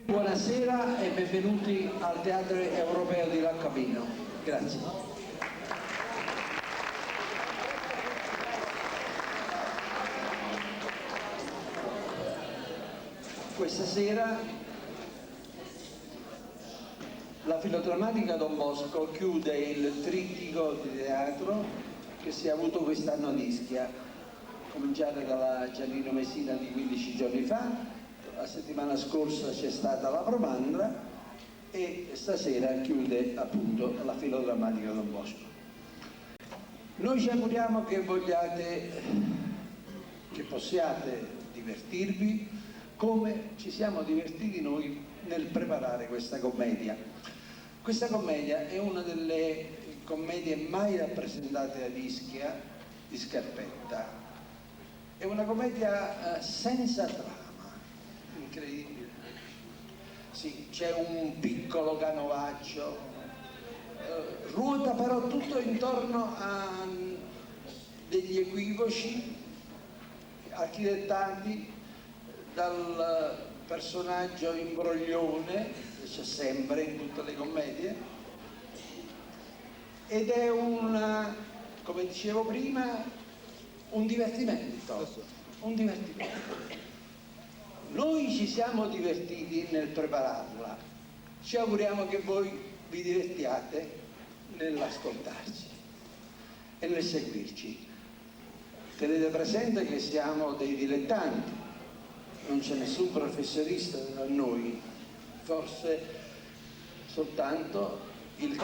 Buonasera e benvenuti al Teatro Europeo di Laccamino. Grazie. Questa sera la Filodrammatica Don Bosco chiude il trittico di teatro che si è avuto quest'anno ad Ischia, cominciare dalla Giannino Messina di 15 giorni fa. La settimana scorsa c'è stata la Promandra e stasera chiude appunto la Filodrammatica Don Bosco. Noi ci auguriamo che possiate divertirvi come ci siamo divertiti noi nel preparare questa commedia. Questa commedia è una delle commedie mai rappresentate ad Ischia di Scarpetta. È una commedia senza trama. Incredibile. Sì, c'è un piccolo canovaccio, ruota però tutto intorno a degli equivoci architettati dal personaggio imbroglione che c'è sempre in tutte le commedie, ed è come dicevo prima, un divertimento. Noi ci siamo divertiti nel prepararla, ci auguriamo che voi vi divertiate nell'ascoltarci e nel seguirci. Tenete presente che siamo dei dilettanti, non c'è nessun professionista tra noi, forse soltanto il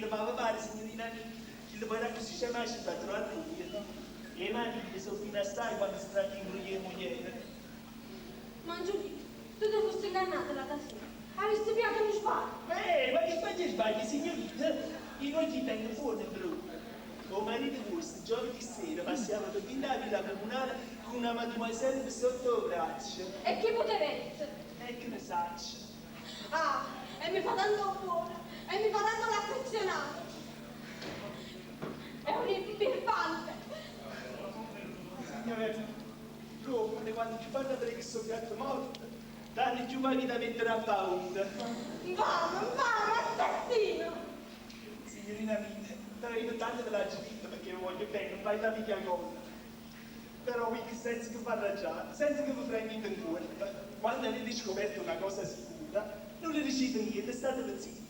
ma va pare, signorina, che poi era così c'è mai ci fa trovare io. Le mani che sono fino a stare quando si tratta di moglie e moglie. Ma Giulia, tu ti fosse ingannata la sera. Hai visto più uno sbaglio? Ma che sbagli, signorina? Io non ti tengo fuori, brutto. Con marito vostro, giovedì sera, passiamo per la villa comunale con una mademoiselle sotto il braccio. E che potevate? E che ne saccio? Ah, e mi fa tanto buono. E mi fa tanto l'affezionato. È un impimpante. Signore, come quando ci fanno vedere che sono piatto morto, danno più valida mettere a paura. Vamo, assassino! Signorina mia, però io tanto ve l'ho detto perché lo voglio bene, non vai da mica cosa. Però qui senza che fa raggiare, senza che vi prendi per colpa, quando avete scoperto una cosa sicura, non le dicete niente, state zitti.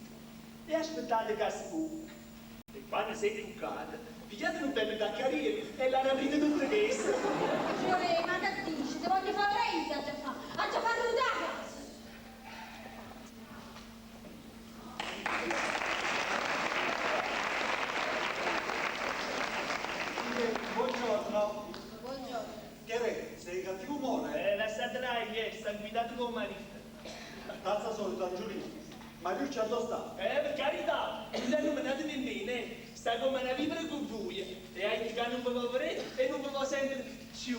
E aspettate che si può. E quando siete cuccate, pigliate un bello da carriera e la aprite tutte queste. Fiore, ma che dici? Te voglio fare lei, a già fare rudare. Buongiorno. Buongiorno. Che re, sei cattivo umore? Lasciate là, sta guidato con marito. Tazza solita, Giulino. Ma lui ci sta? Per carità, non me ne date nemmeno, sta come una vivere con voi, e hai che non vi va vedere e non vi va sentire più.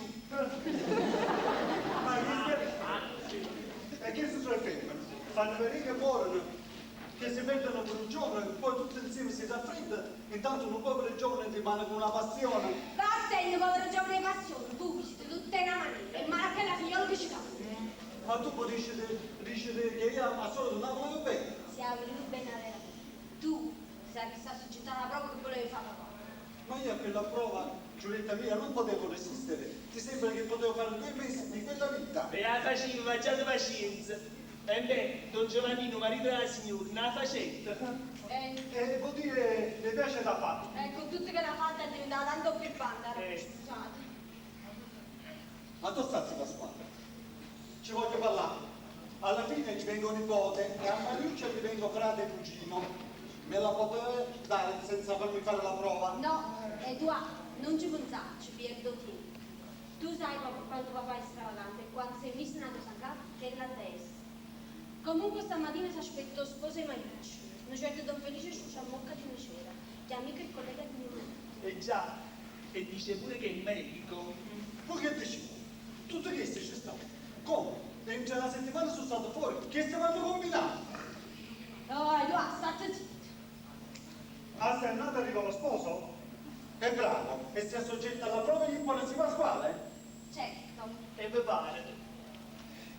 Ma che e che si femmine? Fanno vedere che muoiono, che si mettono per un giorno e poi tutti insieme si raffreddano, intanto un povero giovane rimane con una passione. Vattene, povero giovane di passione, tu visiti tutte una maniera, e male che la figliola che ci fa. Ma tu poi dici che io a solo non avevo bene. Siamo venuti bene a te. Tu sai che sta succedendo la prova che volevi fare la prova. Ma io a quella prova, Giulietta mia, non potevo resistere. Ti sembra che potevo fare 2 mesi di quella vita? E la facevo, facciate pazienza. E beh, Don Giovannino, marito della signora, non la facetta. Vuol dire, mi piace da fare. Con tutte che la fatta è diventata tanto più banda, scusate. Ma tu stai Pasquale? Ci voglio parlare. Alla fine ci vengo nipote e a Mariuccia ci vengo frate e cugino. Me la potete dare senza farmi fare la prova? No, Edoardo, non ci pensarci, perdo te. Tu sai quanto papà è stravagante e quando sei messo una cosa in capo, che la testa. Comunque stamattina si aspettò sposa e Mariucci. Un certo Don Felice sciuscia a mocca di una cera, che è amico e collega di mio marito. Già, e dice pure che è il medico. Poi che dici? Tutto che c'è stato? Come? Dentro la settimana sono stato fuori. Che stavamo combinando? Oh, Edoardo, state zitto. A Sennata arriva lo sposo? È bravo e si assoggetta alla prova di Buonasera Pasquale? Certo. E mi pare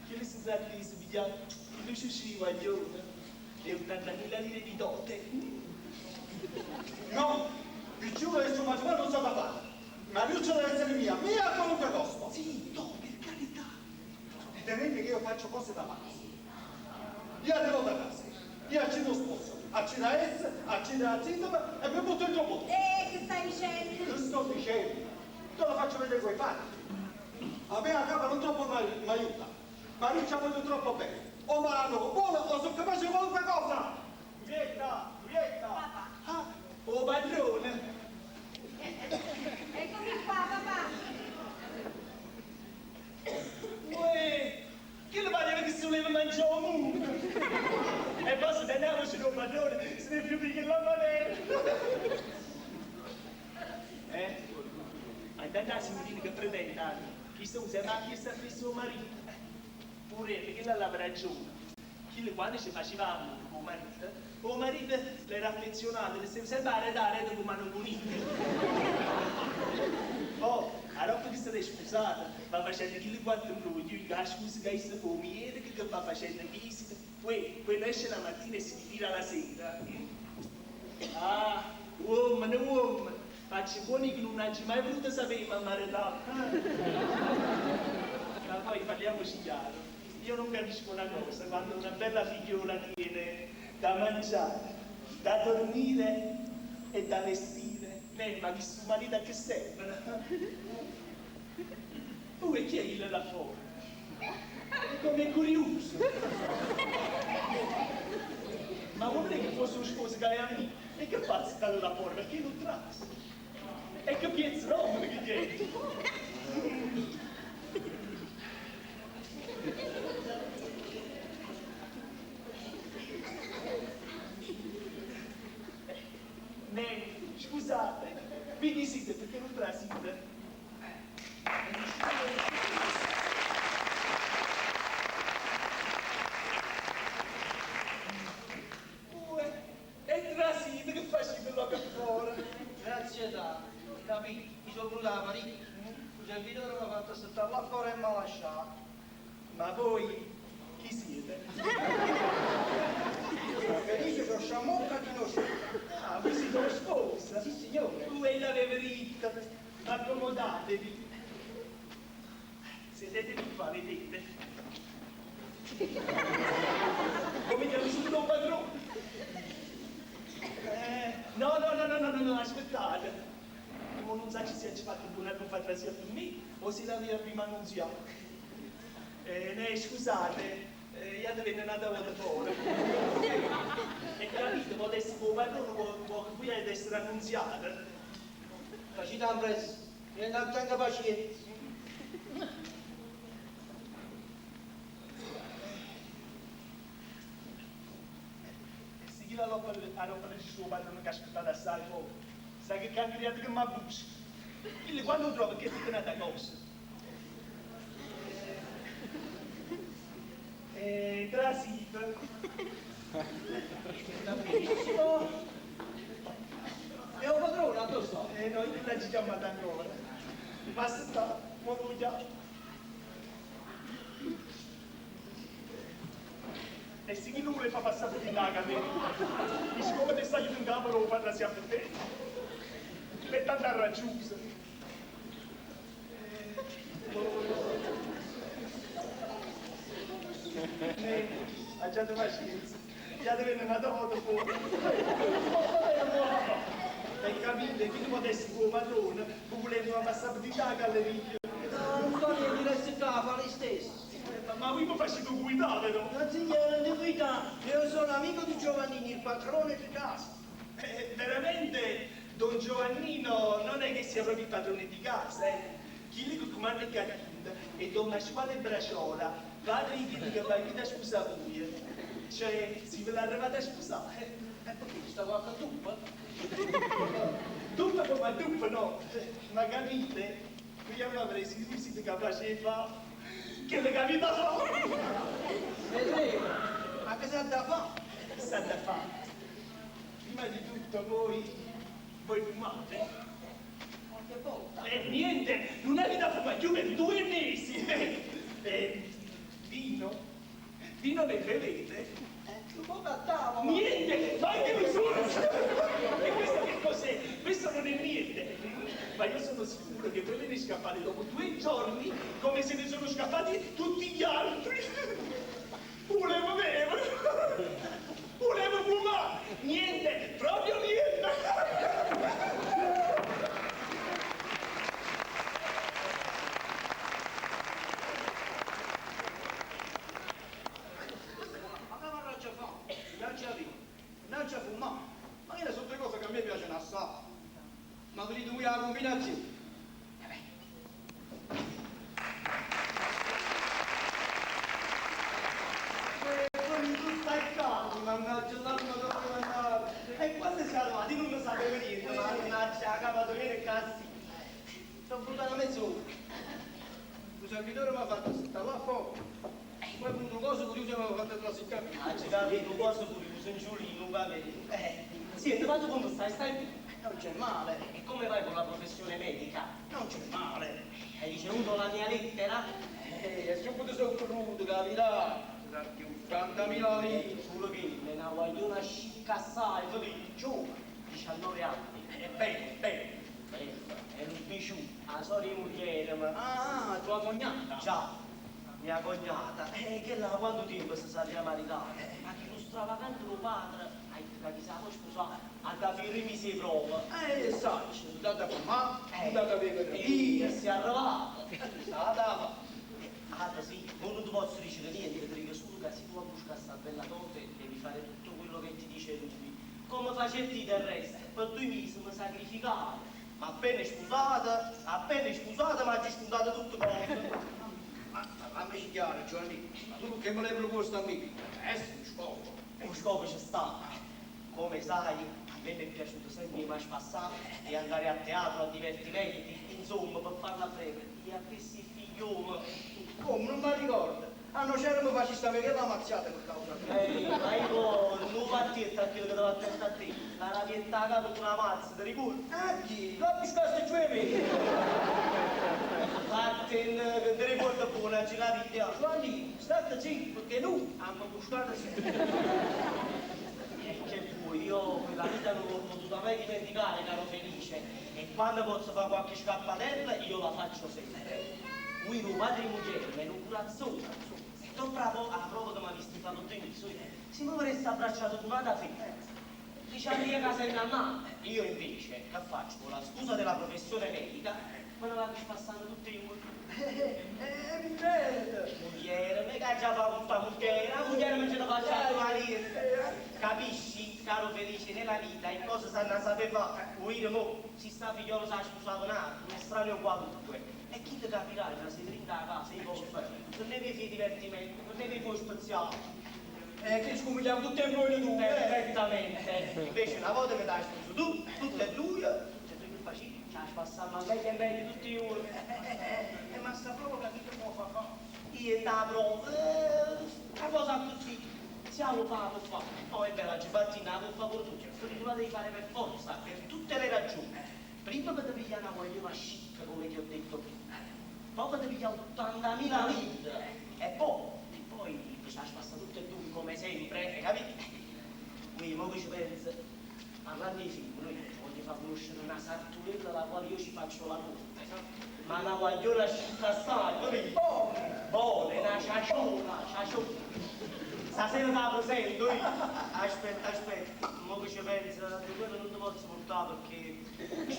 che le si tratta di svigliare il ci guaglione e 80.000 lire di dote. No, vi giuro che sto matrimonio non so da fare. Mariuccia deve essere mia a qualunque costo. Sì, no, per carità. E tenete che io faccio cose da pazzo. Io arrivo da casa, io accedo sposo, accedo a S, accedo a sintomo e mi butto in troppo. Che stai dicendo? Che sto dicendo? Te lo faccio vedere coi fatti. A me a capo non troppo mi aiuta. Mariuccia voglio troppo bene. O me l'hanno buono o sono capace di qualunque cosa. Vieta, vieta. Papà. Ah, oh padrone. Eccomi qua, papà. Uè, che le pareva che si voleva mangiare un mulo? E poi se andiamoci con padrone, se ne più che la manella. Ma intanto la signorina che pretende, chi sta usando anche sta per suo marito. Pure perché la lava ragione. Chi quando ci facevamo con il marito l'era affezionato, le stava sempre a redare dopo mano bonita. Oh, a roba che state scusata, va facendo chi quattro noi, che scusa che è pomiere, che va facendo visite, poi esce la mattina e si ritira la sera. Ah, uomo, faccio buoni che non hagi mai voluto sapere mamma redà. Ma poi parliamoci chiaro. Io non capisco una cosa, quando una bella figliola tiene da mangiare, da dormire e da vestire, ma questo marito a che serve? E chi è il là fuori? Come è curioso. Ma vuol dire che fosse un sposo che è a me? E che fa stare là fuori? Perché non tratta? E che piezza romano che tiene? Scusate, vi disite perché non trasite. E trasite che faccio quello che fuori? Grazie tanto, capito? Mi sono voluto la marito, il servitore mi ha fatto stare là fuori e mi ha lasciato. Ma voi chi siete? Felice che ho sciamocca di innocente. Ah, voi siete lo sposa? Sì, signore. E l'aveva ritta, accomodatevi. Sedetevi qua, vedete? Come ti ha vissuto un padrone? No, aspettate. Ma non sa ci sia fatto una fantasia per me o se l'aveva prima annunziato. Scusate, io devo andare da fuori. E capite, potessi come padrone, può qui ad essere annunziata. Facite un prezzo, vieni a tenere pazienza. Si chi la roba del suo padrone che ha aspettato assai poco, sa che ha creato che mi abbusa. Quindi quando trova che è tornata cosa? Trasito. Benissimo. E un padrone addosso? No, io la ci chiamata ancora. Basta sta, ma vogliamo. E se chi non vuole fa passare di là, capito? E siccome te stai in capo, lo parla sempre te. Per tanta raggiunta. Ha già di pazienza. Già deve venire una volta fuori. E capite, chi non potessi come padrone, voleva passare di là a galleria. No, non fa niente, resti qua, fa lei stesso. Ma voi mi facete guidare, no? Non signore, di guida, io sono amico di Giovannini, il patrone di casa. Veramente, Don Giovannino non è che sia proprio il padrone di casa, Chi li comanda il catino marito e Don Pasquale Braciola, padre di chi che va in vita sposa pure. Cioè, si ve l'arrivate a sposare. E perché sta qualche tuppa? Tuppa come tuppa no, ma capite? Qui abbiamo preso il visito che faceva, che le capita fa. Vedremo, ma che sa da fare? Sta da fare. Prima di tutto voi fumate? Qualche volta. Niente, non avete fumato più per 2 mesi. Vino? Vino ne bevete? Un po' da tavola. Niente, ma anche nessuno! E questo che cos'è? Questo non è niente. Ma io sono sicuro che voi ve ne scappate dopo 2 giorni come se ne sono scappati tutti gli altri. Volevo bere, volevo fumare, niente, proprio niente. Non c'è fumare, ma io sono 3 cose che a me piacciono assai. Ma vi dite voi la combinazione? Con tutta il caldo, mannaggia, l'anno dopo andare. E quando siamo arrivati non ne sapevo niente, mannaggia, la cavatoria e cassi. Sono buttato mezz'ora. Il servitore mi ha fatto stare là fuori. Poi per una cosa curiosa mi ha fatto classificare. Ah, ci capito, cosa curioso, un giulino, va bene. Senti, ma tu come stai? Stai bene? Non c'è male. E come vai con la professione medica? Non c'è male. Hai ricevuto la mia lettera? E subito sono cornuto, capirà. Perché 80.000 lire. Solo che me ne voglio una scicca assai, tu dici, giovane, 19 anni. Bene, bene. È un biciù, la sorella moglie, ma... Ah, tua cognata? Già, mia cognata. Che là, quanto tempo si sarà maritata? Ma che lo stravagante tuo padre, hai capito, poi sposare, a da firmi si prova. Sai, andate a fumare, andate a bere. Si è arrivato. La dama. Ah, sì, non ti posso dire niente, perché solo che se tu a buscare sta bella dote devi fare tutto quello che ti dice lui. Come facevi del resto, per 2 mesi mi sacrificare. Ma appena sposata, ma ci spuntate tutto cose. Ma fammi chiaro, Giovanni, ma tu che me l'hai proposto a me? Adesso un scopo. Un scopo c'è stato. Come sai, a me mi è piaciuto sempre mai passare e andare a teatro, a divertimenti, insomma, per farla breve. E a questi figlioli. Come, non mi ricordo? Hanno c'era mi facci sapere che l'ha ammazzata per causa mia. Ma io non partita a quello che devo attento a te. La ravietta a capo di una mazza, ti ricordi? Chi? La buscaste giù e me. Vattene, che ti ricordo buona, ce la vita. Giovanni, state zitto, perché noi abbiamo buscato sempre. E che poi, io quella vita non l'ho potuta mai dimenticare, caro Felice. E quando posso fare qualche scappatella, io la faccio sempre. Qui il padre e moglie, me lo curazzone. Sto bravo alla prova che mi ha visto fare tutto in viso. Se mi vorresti abbracciato con una da figlia, diciamo che casa in mamma. Io invece, che faccio? Con la scusa della professione medica, me ne vado spassando tutti i giorni. Mi prende. Mogliere, me che già fa questa mogliere, la mogliere non ce la faccio morire. Capisci, caro Felice, nella vita in cosa stanno a sapere fare? Uire mo, si sta figliolo sa sposato un estraneo qualunque. E chi ti capirà che se trinda a casa, io posso fare? Non ne vedi divertimento, non ne vedi spaziale. Che scomigliamo tutti e noi tu. Perfettamente. Invece una volta che dai sposo tu, tutto è lui, cioè tu che facevi? Ci hai passato a meglio e meglio tutti i giorni. Ma sta prova che ti può fare? Io da prova, una cosa così, siamo fatto qua. Poi è bella, ci fatti una per favore tu, tu la devi fare per forza, per tutte le ragioni. Prima che ti pigliare una guagliona chic, come ti ho detto prima, poi che ti pigliare 80.000 lire, e poi ci hai passato tutto e due come sempre, hai capito? Qui, mo che ci penso, parlando di film, noi voglio far conoscere una sarturella alla quale io ci faccio la notte, ma una guagliona chic assai, capito? Buona, una ciaciona. Stasera te la presento, io. Aspetta, mo che ci penso, di quello non ti posso portare perché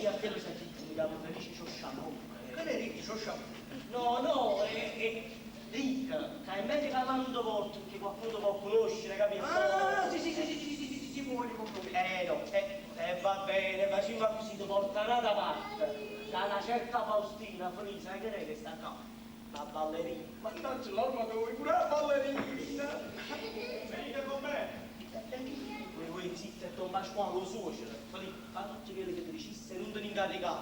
io a te lo senti, mi chiamo Felice Ciosciamo. Che ne ridi, Ciosciamo? No, è ricca, che è meglio che la mando porto, perché qualcuno può conoscere, capito? Ah, sì, muori con me. No, va bene, facciamo così, ti porta da parte, da una certa Faustina, Frisa, che è che sta qua? La ballerina. Ma tanto l'orma che vuoi pure la ballerina. Venite con me. Voi zitta e Don Pasquale lo suocero. Ma tutti quelli che ti dicesse non te ne incaricare.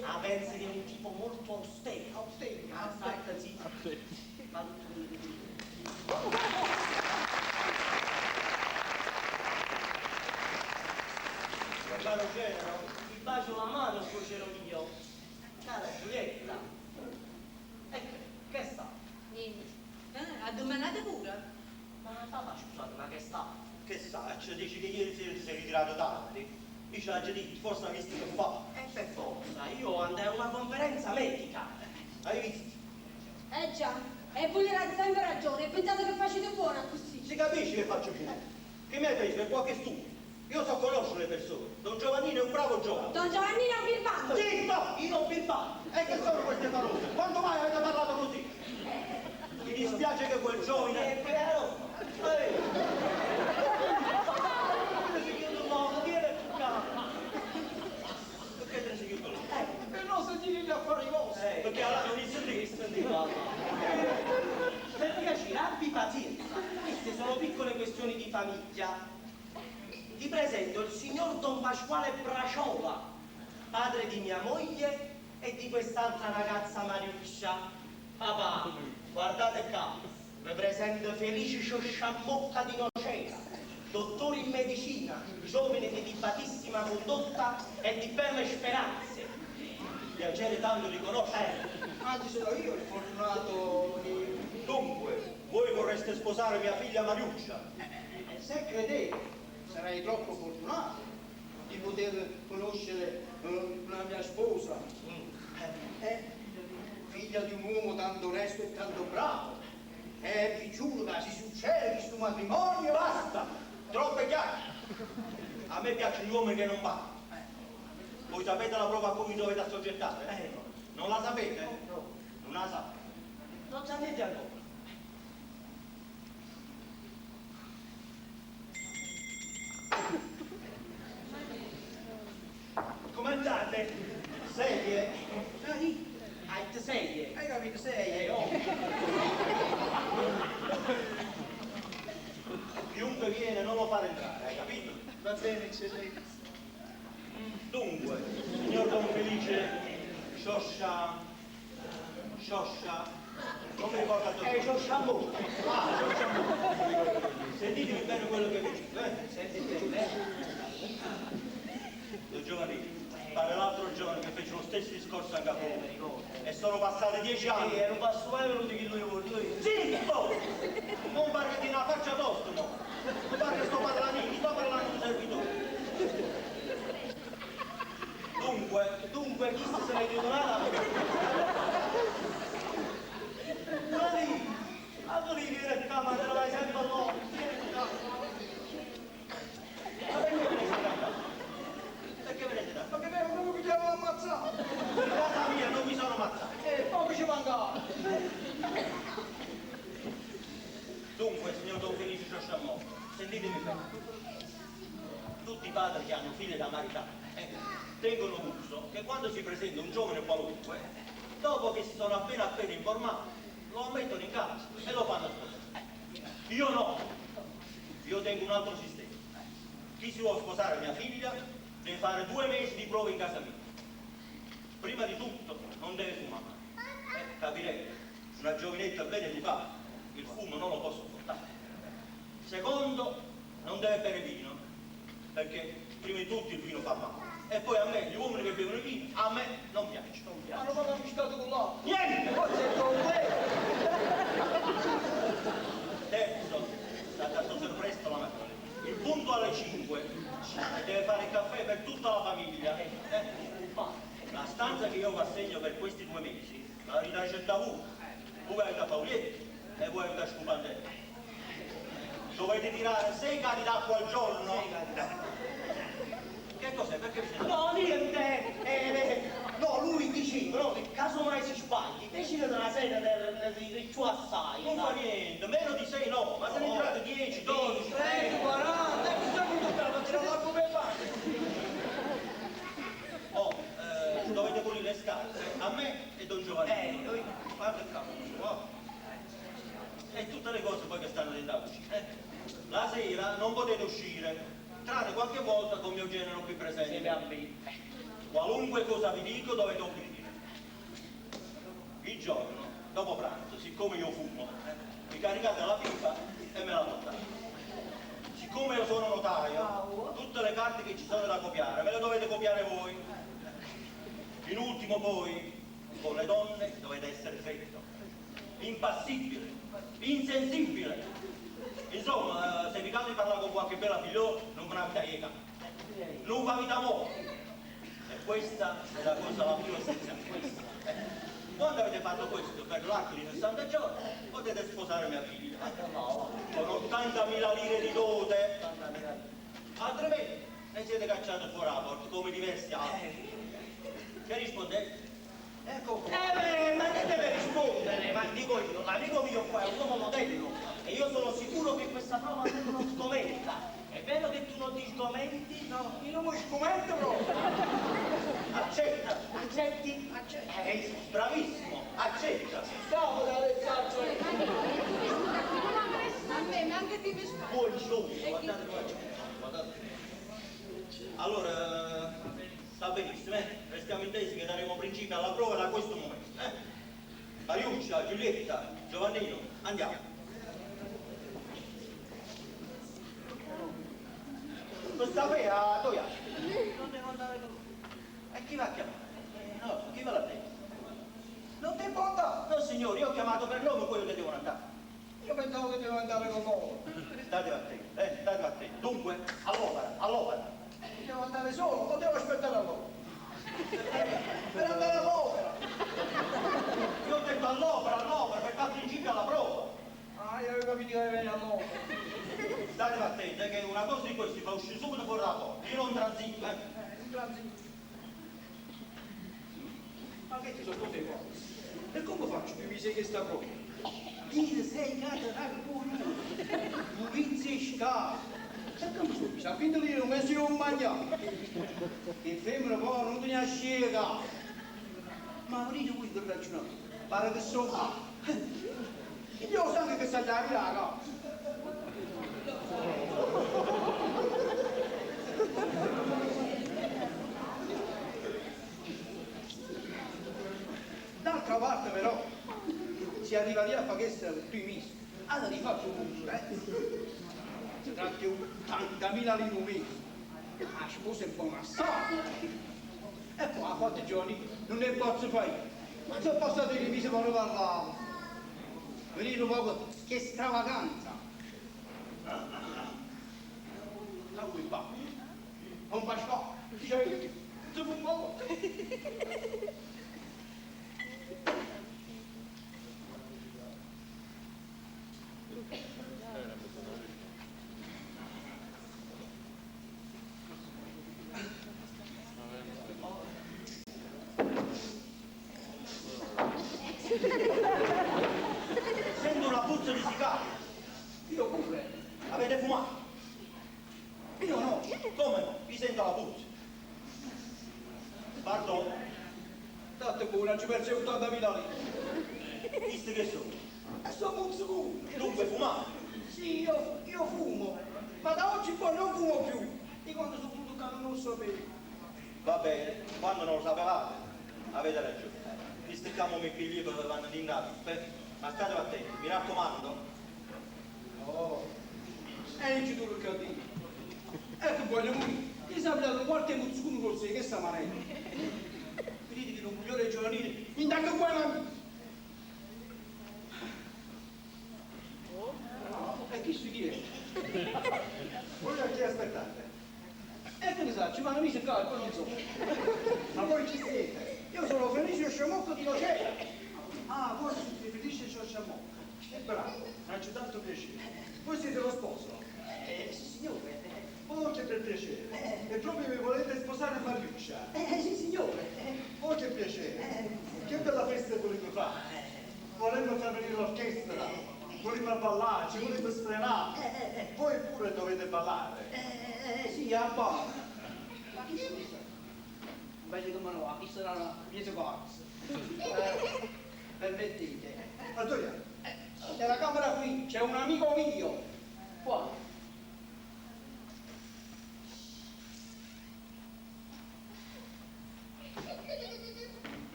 Ma pensi che è un tipo molto austero. Aspetta, zitta. Ma tutti quelli che ti dicesse. Caro genero, ti bacio la mano, suocero mio. Cara Giulietta. Che sta? Niente. Addomenate pure. Ma papà, scusate, ma che sta? Che sa, ci dici che ieri sera ti sei ritirato tardi? Io ci ho già detto, forse hai visto che fa? Per forza, io andai a una conferenza medica. Hai visto? Già, e voi gli date sempre ragione, pensate che facete buono così. Si capisce che faccio buono? Che mi hai preso per qualche stupido? Io so conoscere le persone. Don Giovannino è un bravo giovane. Don Giovannino è un birbante. Zitto! Io ho birbante. E che sono queste parole? Quando mai avete parlato così? Mi dispiace che quel giovane... però... Si chiude un uomo, viene più calma. Perché te ne si chiude l'uomo? Per non sentire gli affari vostri. Perché allora non inizio di sentire per piacere, abbi pazienza. Queste sono piccole questioni di famiglia. Ti presento il signor Don Pasquale Braciola, padre di mia moglie e di quest'altra ragazza Mariuscia. Papà, guardate qua, vi presento Felice Sciosciamocca di Nocera, dottore in medicina, giovane di dibatissima condotta e di belle speranze. Piacere tanto di conoscere. Anzi sono io il fortunato di... Dunque, voi vorreste sposare mia figlia Mariuscia? Se credete, sarei troppo fortunato di poter conoscere la mia sposa. Figlia di un uomo tanto onesto e tanto bravo. Picciola, si succede questo matrimonio e basta. Troppe chiacchiere. A me piacciono gli uomini che non parlano. Voi sapete la prova a cui vi dovete assoggettare? Non la sapete? Non la sapete. Non sapete ancora. Come andate? Serie? Hai serie? Hai capito? Sei, Chiunque viene non lo fare entrare, hai capito? Va bene, eccellenza. Dunque, signor Don Felice, Scioscia, non mi ricordo il nome. Sciosciamocca. Sciosciamocca. Sentitevi bene quello che vi dico, Sentite bene. Due giovani, pare l'altro giorno che fece lo stesso discorso anche a voi. E sono passati 10 anni. Non passo mai venuti che lui vuole. Zitto! Non pare che ti una faccia postumo. Non pare che sto parlando di servitore. Dunque, chi se ne chiude nada? Ma lì viene il camera, te lo vai sempre all'uomo. Ma perché ve ne siete andati? Perché ve ne siete andati? perché vedo come vi devo ammazzare. In casa mia non mi sono ammazzato. Poi ci manca. Dunque, signor Don Felice Sciosciamocca, sentitemi bene. Tutti i padri che hanno figli da maritare tengono uso che quando si presenta un giovane qualunque, dopo che si sono appena informati, lo ammettono in casa e lo fanno sposare. Io no, io tengo un altro sistema. Chi si vuole sposare mia figlia deve fare 2 mesi di prova in casa mia. Prima di tutto non deve fumare. Capirete, una giovinetta ben educata, il fumo non lo può sopportare. Secondo, non deve bere vino, perché prima di tutto il vino fa male. E poi a me, gli uomini che bevono il vino, a me non piace. Ma non vanno mischiato con l'acqua. Niente! Terzo, state a sorpreso la mattina. Il punto alle 5 deve fare il caffè per tutta la famiglia. La stanza che io vi assegno per questi 2 mesi, la ridai da uno. Voi avete Paolietti e voi avete Scupandello. Dovete tirare 6 cani d'acqua al giorno. Che cos'è? Perché vi siete... No, niente! No, lui diceva, no, che casomai si sbagli, decide della sera di più assai. Non fa niente, meno di 6 no, ma se ne tirate 10, 12, 40, e bisogna buttare, tirare l'acqua per fare. dovete pulire le scarpe a me e Don Giovanni. guarda il capo, oh. E tutte le cose poi che stanno dentro la cucina. La sera non potete uscire, tranne qualche volta con mio genero qui presente. Qualunque cosa vi dico dovete obbedire. Il giorno, dopo pranzo, siccome io fumo, mi caricate la pipa e me la portate. Siccome io sono notaio, tutte le carte che ci sono da copiare, me le dovete copiare voi. In ultimo poi, con le donne dovete essere freddo, impassibile, insensibile. Insomma, se vi capita di parlare con qualche bella figliola, non me la vita non va vita mo'. E questa è la cosa la più essenziale. Quando avete fatto questo per l'arco di 60 giorni, potete sposare mia figlia. Con 80.000 lire di dote. Altrimenti ne siete cacciati fuori la porta, come diversi altri. Che rispondete? Ecco qua. Ma che deve rispondere? Ma dico io, l'amico mio qua è un uomo modello e io sono sicuro che questa prova non lo sgomenta. È vero che tu non ti sgomenti? No, io non mi scomento proprio. Accetta. Accetti? Accetta. Bravissimo, accetta. Stavo dalle zacce. A me, ma anche ti mi sparo. Buongiorno, guardate come c'è. Allora, sta benissimo, restiamo intesi che daremo principio alla prova da questo momento. Mariuccia, Giulietta, Giovannino, andiamo. Questa qui a Toia. Non devo andare con lui. E chi va a chiamare? No, chi va l'ha detto? Non ti può andare? No signore, io ho chiamato per nome quello che devono andare. Io pensavo che devo andare con loro. State attenti, state attenti. Dunque, all'opera, all'opera. Devo andare solo, o devo aspettare a loro? Per andare all'opera. Io ho detto all'opera, per far principio alla prova. Ah, io avevo capito che veniva all'opera. State attenti che una cosa di questi fa uscire subito fuori la porta. Io non transito, Un transito. Ma che ti sono tutte cose? E come faccio che mi sei che sta prova? Io sei catarato pure. Tu vinci scaso. E come sono? Mi sa finto di non mi sono mangiato. Che femmina poi non te ne scega. Ma venite qui per ragionare. Pare che sono. Io so che sta già raga. D'altra parte però, si arriva lì a fare questo il misto, allora ti faccio un uso, si tratta di 80.000 lire un mese, la sposa è buona assai, e poi a 4 giorni non ne posso fare, ma sono passati i mesi per parlare, venire proprio che stravaganza. La cui va, non fa schifo, dice, tu un po'. Sento una puzza di sicario. Io pure. Avete fumato? Io no. Come no? Vi sento la puzza. Pardon, Tanto buona, ci perce 80.000 lire. visto che sono. E sono un sicuro. Dunque fumate. Sì, io fumo. Ma da oggi poi non fumo più. E quando sono venuto qua non lo sapevo. Va bene, quando non lo sapevate, avete ragione. Vi stecchiamo i figli per vanno di ingaggio. Ma state attenti, mi raccomando. Oh. E non ci tu che ho detto. Ecco poi le mogli. Ti sei dato qualche muzzucco col sé, che sta manendo. Vedete che un coglione giovanile. Intanto qua la... E chi si chiede? Voi a chi aspettate? E che ne sa, ci vanno amici qua e poi non so. Ma voi chi siete? Io sono Felice Sciamocco di Nocera. Ah, voi siete Felice Sciamocco. È bravo, mi ha fatto tanto piacere. Voi siete lo sposo? Sì, signore. Oh, che per piacere. E proprio mi volete sposare Mariuccia? Sì, signore. Oh, che piacere. Che bella festa volete fare. Volendo far venire l'orchestra. Volete ballare, ci volete sfrenare. Voi pure dovete ballare. Sì, a bar. Ma chi sono? Invece come no, chi sarà una piese pazza. permettete. Antonio, Nella camera qui c'è un amico mio. Qua.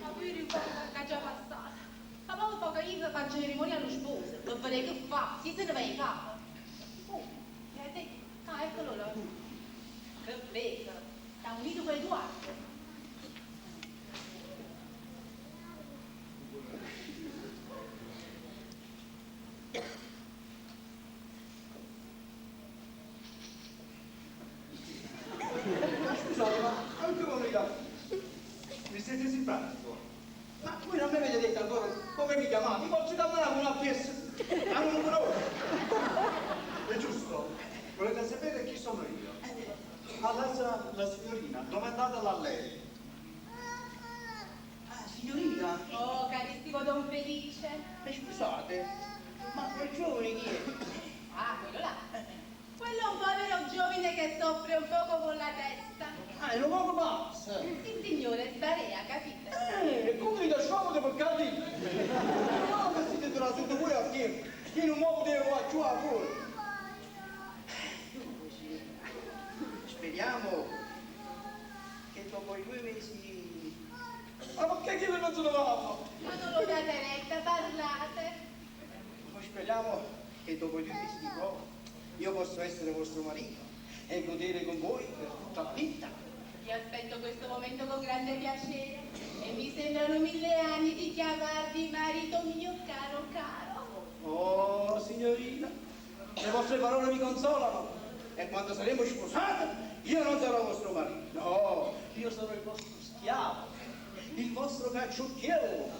Ma qui ricordo che è già passata. Ma poi poco io faccio cerimonia allo sposo. Non vedete che fa? Si se ne va in capo. Oh, e te? Ah, eccolo là. Che bello. T'ha unito con Edoardo. Scusate, ma avete comunicato? mi siete simpatico? Ma voi non mi avete detto ancora come mi chiamate? Vi posso chiamare con una pièce a un numero. È giusto? Volete sapere chi sono io? Allora, la signorina, domandatela a lei. Ah, signorina, Oh, carissimo Don Felice. scusate, ma quel giovane chi è? Ah, quello là. Quello è un povero giovane che soffre un poco con la testa. Ah, è un uomo pazzo. Il signore Sbarea, capite? E come mi lasciamo che per capire? No, che siete trattuti voi a che? Io non muovo devo a giù a fuori. Speriamo che dopo i 2 mesi... Ma perché che non sono fatto? Ma non lo date retta, parlate. Speriamo che dopo i 2 mesi di prova io posso essere vostro marito e godere con voi per tutta la vita. Ti aspetto questo momento con grande piacere e mi sembrano 1000 anni di chiamarti marito mio caro caro. Oh, signorina, le vostre parole mi consolano e quando saremo sposati io non sarò vostro marito. No, io sarò il vostro schiavo, il vostro cacciocchiere.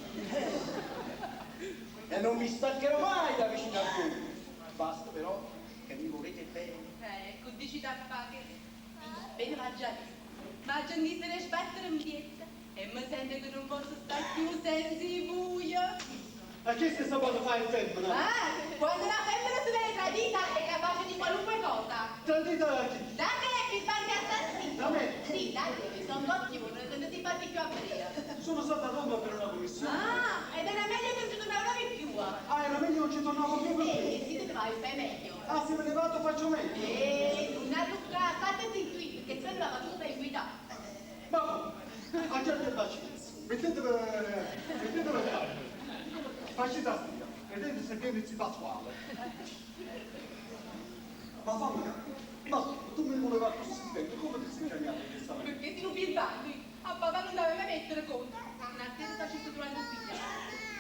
E non mi staccherò mai da vicino a voi. Basta però che mi volete bene. Ecco, dici da fare. Bene, ma già detto. Ma già mi se ne sbattere in piezza e mi sento che non posso stare più senza il buio. Ma che se sabato fare il femmina? Ah, quando una femmina si viene tradita è capace di qualunque cosa. Tradita da chi? Da che mi sbagli assassino? Da me? Sì, da te, sono ottimo, non ti fatti più aprire. Sono stata a Roma per una commissione. Ah, ed era meglio che non ci tornavamo più. Ah, era meglio non ci tornavo più per me. Sì, te ne vai, fai meglio. Ah, se me ne vado faccio meglio. Una lucca, fateti qui, che se la battuta in guida. Ma abbiate pazienza. Mettetevi fare. Facete a stia. Vedete se viene si Pasquale. Ma fammi capire. Ma tu mi volevi così bene, come ti sei chiamato questa mattina? Perché ti rubi il bagno? A papà non doveva mettere conto. Una sera facesse durante un figlio.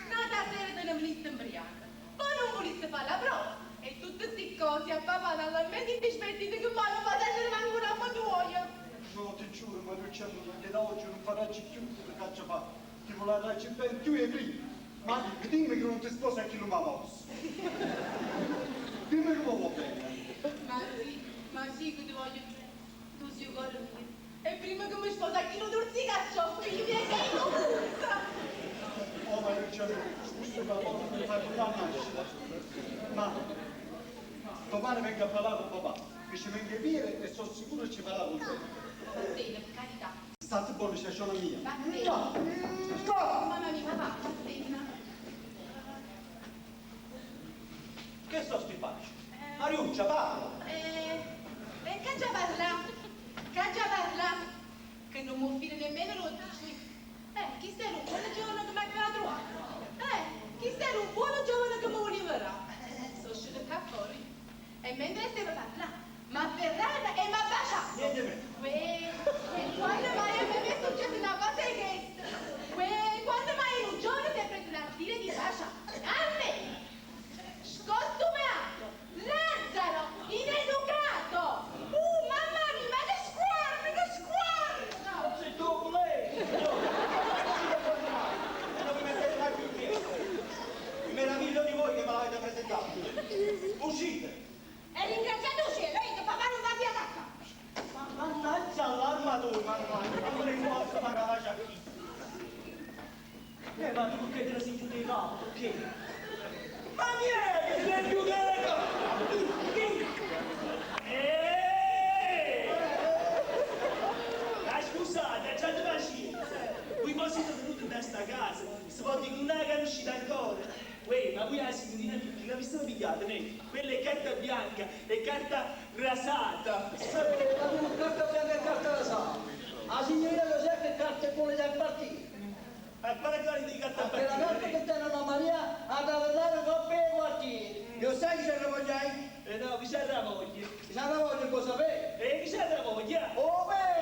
Una sera te ne venisse imbriaca. Poi non volesse fare la prova. E tutte queste cose a papà talmente indispettite che poi non fa essere manco una fatuoia. No, ti giuro, ma Luciano, che da oggi non faràci più che caccia fa. Ti volerai bene più e prima. Ma dimmi che non ti sposi a chi non mi ha mosso. Dimmi che lo vuoi bene. Ma sì che ti voglio bene. Tu sei uguale a me. E prima che mi sposa chi non ti cacciò, figli miei che io puzza. Oh, ma Luciano, scusa, ma non mi fai più la nascita. Ma domani vengo a parlare con papà, che ci venga a dire e sono sicuro che ci farà con te. Bene, per carità. State buoni, c'è una mia. Va bene. No! Mamma mia, papà, va bene. Che sto sti faccio? Mariuccia, parla! Caccia parla, che non mi fine nemmeno lo dici. Chi sei un buono giovane che mi ha trovato? Chi sei un buono giovane che mi voleverà? Sono uscito qua fuori e mentre stavo parlando, ma ferrata e mi ha baciato. Niente meno. E quando mai a me è successa una cosa è questa? Quando mai in un giorno ti hai preso l'ardire di baciare? A me! Scostumato, Lazzaro, ineducato! Mamma mia, ma che squarno! Se dopo lei! E non vi mettete mai più in piedi! Mi meraviglio di voi che me l'avete presentato! Uscite! E ringraziate il cielo, che papà non va via da qua! Ma mannaggia all'armatura, mannaggia! Ma non ne posso pagare la giacchina! Ma tu che te la sei chiusa in capo? Perché? Ma vieni, che sei chiusa in capo! Scusate, c'è pazienza! Qui così uscita ancora. Uè, ma voi la signorina Micchi, la vi sono pigliata, ne? Quella è carta bianca, è carta rasata. La mia carta bianca e carta rasata. La signorina Giuseppe è carta buone del partito. A quale classe di carta Perché la carta bianca? che tengono Maria a tavernare con me e quartiere. Io sai che c'è la vogliai? No, chi c'è la voglia? Chi c'è la voglia, cosa sapere? Chi c'è la voglia? Oh, beh!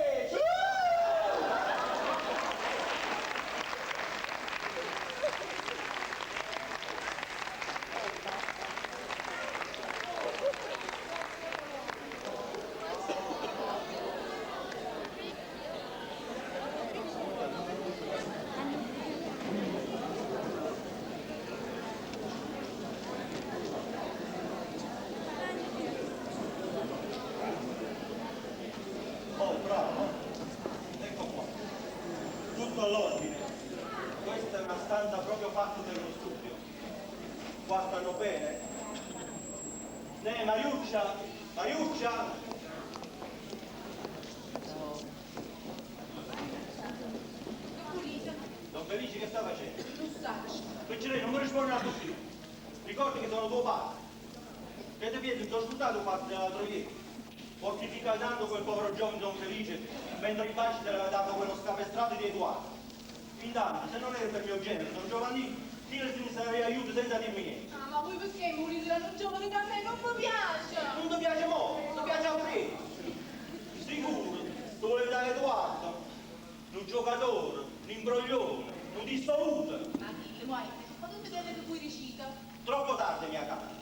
Oh, bravo. Ecco qua. Tutto all'ordine. Questa è una stanza proprio fatta dello studio. Qua stanno bene? Mariuccia! Mariuccia! Pulita, Don Felice che sta facendo? non saccio. Piccerino, non mi rispondi a così. Ricordi che sono tuo padre. Che ti piedi, ti ho sfruttato parte dell'altro ieri. Fortifica tanto quel povero giovane Don Felice, mentre in pace te l'aveva dato quello scapestrato di Edoardo. Intanto, se non era per mio genere, Don Giovannino, tirati mi sarei aiuto senza dirmi niente. Ah, ma voi perché morire da un giovane che a me non mi piace? Non ti piace mo, ti piace a te. Sicuro, tu volevi dare Edoardo, un giocatore, un imbroglione, un dissoluto. Ma dite, muoio, quando ti vede che poi riuscita? Troppo tardi, mia cara.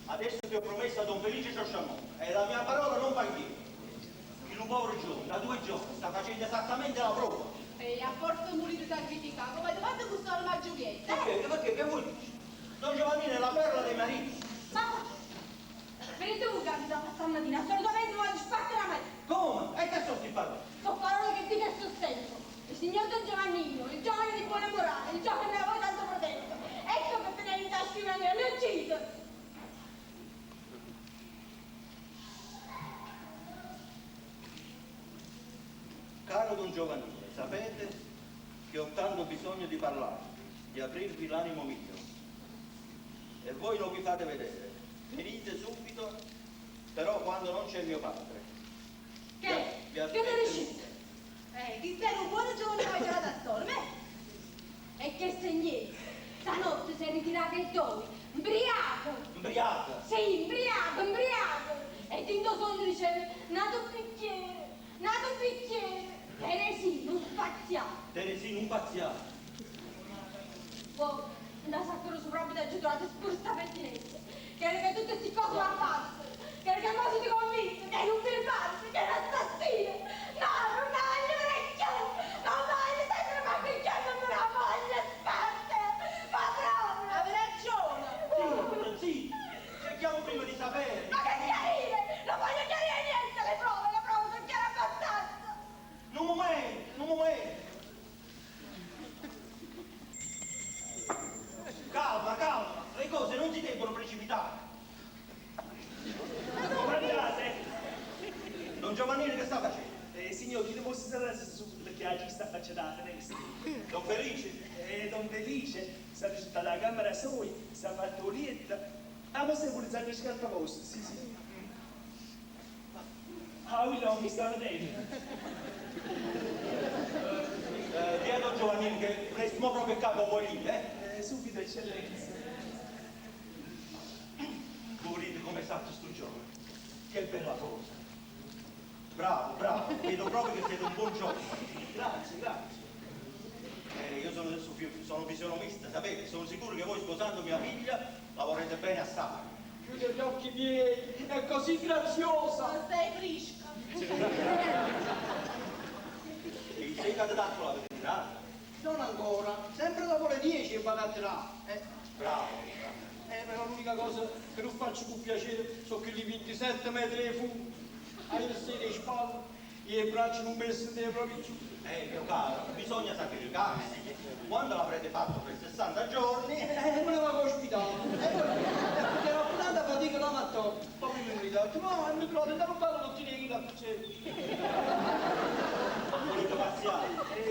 Adesso ti ho promesso a Don Felice Ciosciamò e la mia parola non va indietro. Il povero giovane, da 2 giorni, sta facendo esattamente la prova. E a forza di morire sacrificato, come davanti a questa la Giulietta? Perché? Che vuoi dire? Don Giovannino è la perla dei mariti. Ma venite voi capitato stamattina, assolutamente non voglio sbattere la mano. Come? E che sto sti parlando? Sono parole che dico il sostengo. Il signor Don Giovannino, il giovane di buona morale, il giovane che voi tanto protetto. Ecco che tenere da scrivere le uccide. Caro Don Giovannino, sapete che ho tanto bisogno di parlare, di aprirvi l'animo mio. E voi non vi fate vedere. Venite subito, però quando non c'è mio padre. Che? Vi Che aspetto. ne riuscite? Chi sei un buono giovane che vai da solo, E che segnete? Stanotte si è ritirato il dove? Imbriaco! Imbriaco. Sì, imbriaco! E Tinto Sondo diceva, nato un bicchiere! Teresino, un spaziato! Teresino, un pazziato. Poi, da sacro proprio da giudicare spursta pertinenza. Che era che tutte queste cose la fassero. Che era che non si convinto, che non mi pazzo, che era assassino. No, non voglio vecchio! Non voglio sempre ma perché non me la voglio sparte! Ma proprio! Avevi ragione! Sì, cerchiamo prima di sapere. Ma che chiarire! Non voglio chiarire niente, le prove sono chiare abbastanza! Non momento. Calma, le cose non si debbono precipitare. Guardate, Don Giovannino che sta facendo? signor, chi devo stare subito perché oggi sta facendo questo? Don Felice? Don Felice, sta riuscito dalla camera sua, si è fatto lietta. Ah, ma se vuole usare le scarpe vostre, sì. Ah, no, mi stanno dentro. Via Don Giovannino che restiamo proprio a capo voi lì, Subito, eccellenza. Volete come è stato sto giorno? Che bella cosa. Bravo, vedo proprio che siete un buon giovane. Grazie. Io sono fisionomista, sapete, sono sicuro che voi sposando mia figlia la vorrete bene assai. Chiude gli occhi miei, è così graziosa. Ma sei frisca! E i 6 cadetati l'avete tirata? Non ancora, sempre dopo le 10 vado a tirare. Bravo. Però l'unica cosa che non faccio con piacere sono quelli 27 metri di fumo. Hai le sede in spalle, e le braccia non messe proprio giù. Mio caro, bisogna sacrificarsi. Quando l'avrete fatto per 60 giorni? Me ne vado all'ospedale. Perché ho tanta fatica la mattina. Poi mi detto, no, mi trovo, non parlo tutti i chili a piacere. Volete pazziare?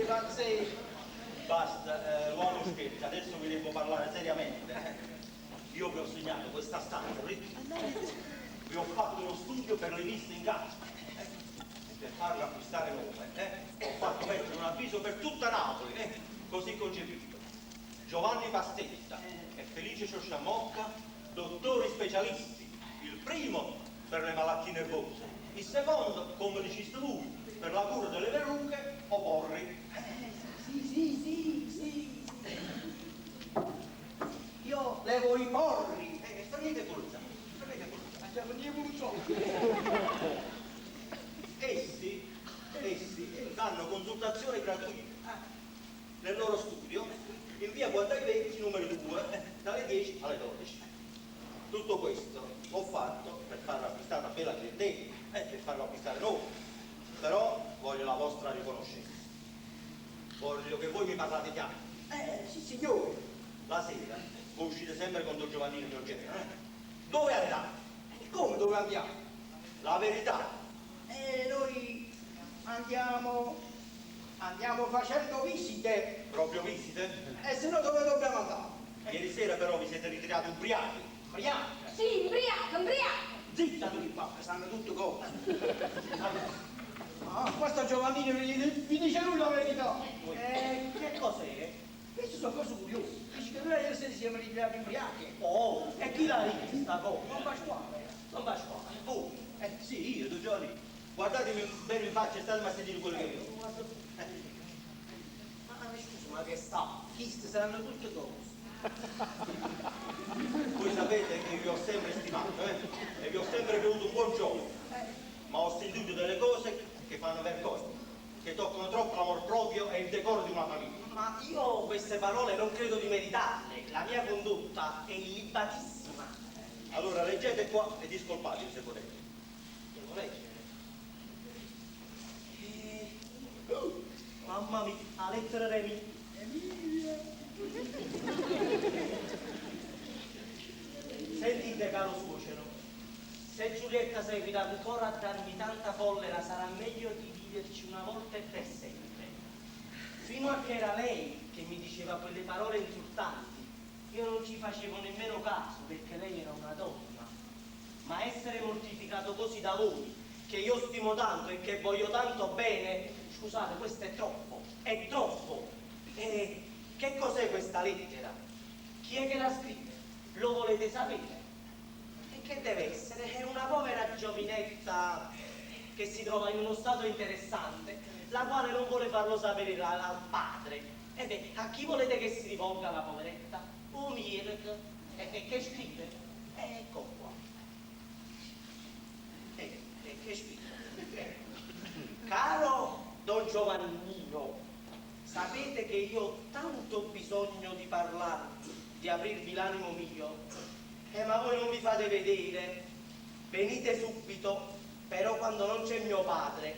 Pazzesco. basta, l'uomo scherza, adesso vi devo parlare seriamente. Io vi ho segnato questa stanza, vi ho fatto uno studio per le liste in casa, per farle acquistare nuove, ho fatto mettere un avviso per tutta Napoli, così concepito. Giovanni Pastetta e Felice Ciosciamocca, dottori specialisti, il primo per le malattie nervose, il secondo, come diceste voi, per la cura delle verruche o porri. Sì. Io levo i porri. Togliete pulizia. Essi danno consultazione gratuita nel loro studio in via Guardai Vecchi numero 2 dalle 10 alle 12. Tutto questo l'ho fatto per farlo acquistare una bella clientela, per farlo acquistare noi, però voglio la vostra riconoscenza, voglio che voi mi parlate chiaro. Sì, signore. La sera voi uscite sempre con Don Giovannino mio genere, dove andate? Come dove andiamo? La verità. Noi andiamo facendo visite. Proprio visite? E se no dove dobbiamo andare? Ieri sera però vi siete ritirati ubriachi. Andiamo. Sì, ubriaco. Zitta tu qua, sanno tutto cose. Questo Giovannino vi dice lui la verità. Che cos'è? Queste sono cose curiose. Dice che noi ieri sera siamo ritirati ubriachi. Oh, e chi l'ha detto sta cosa? Non Pasquale. Non va scuola. Oh, sì, io, 2 giorni. Guardatemi bene in faccia e statemi a sentire quello che io. Ma che sta? Queste saranno tutte cose. Voi sapete che vi ho sempre stimato, e vi ho sempre creduto un buon giovane. Ma ho sentito delle cose che fanno vergogna, che toccano troppo l'amor proprio e il decoro di una famiglia. Ma io queste parole non credo di meritarle. La mia condotta è illibatissima. Allora leggete qua e discolpatevi se volete. Devo leggere. Mamma mia, la lettera Remi. Sentite, caro suocero, se Giulietta seguirà ancora a darmi tanta collera, sarà meglio dividerci una volta e per sempre. Fino a che era lei che mi diceva quelle parole insultanti, io non ci facevo nemmeno caso, perché lei era una donna. Ma essere mortificato così da voi, che io stimo tanto e che voglio tanto bene, scusate, questo è troppo, è troppo. E che cos'è questa lettera? Chi è che la scrive? Lo volete sapere? E che deve essere? È una povera giovinetta che si trova in uno stato interessante, la quale non vuole farlo sapere al padre. E beh, a chi volete che si rivolga la poveretta? Mirk. E che scrive? Ecco qua. E che scrive? Caro Don Giovannino, sapete che io ho tanto bisogno di parlarvi, di aprirvi l'animo mio, ma voi non vi fate vedere. Venite subito, però quando non c'è mio padre.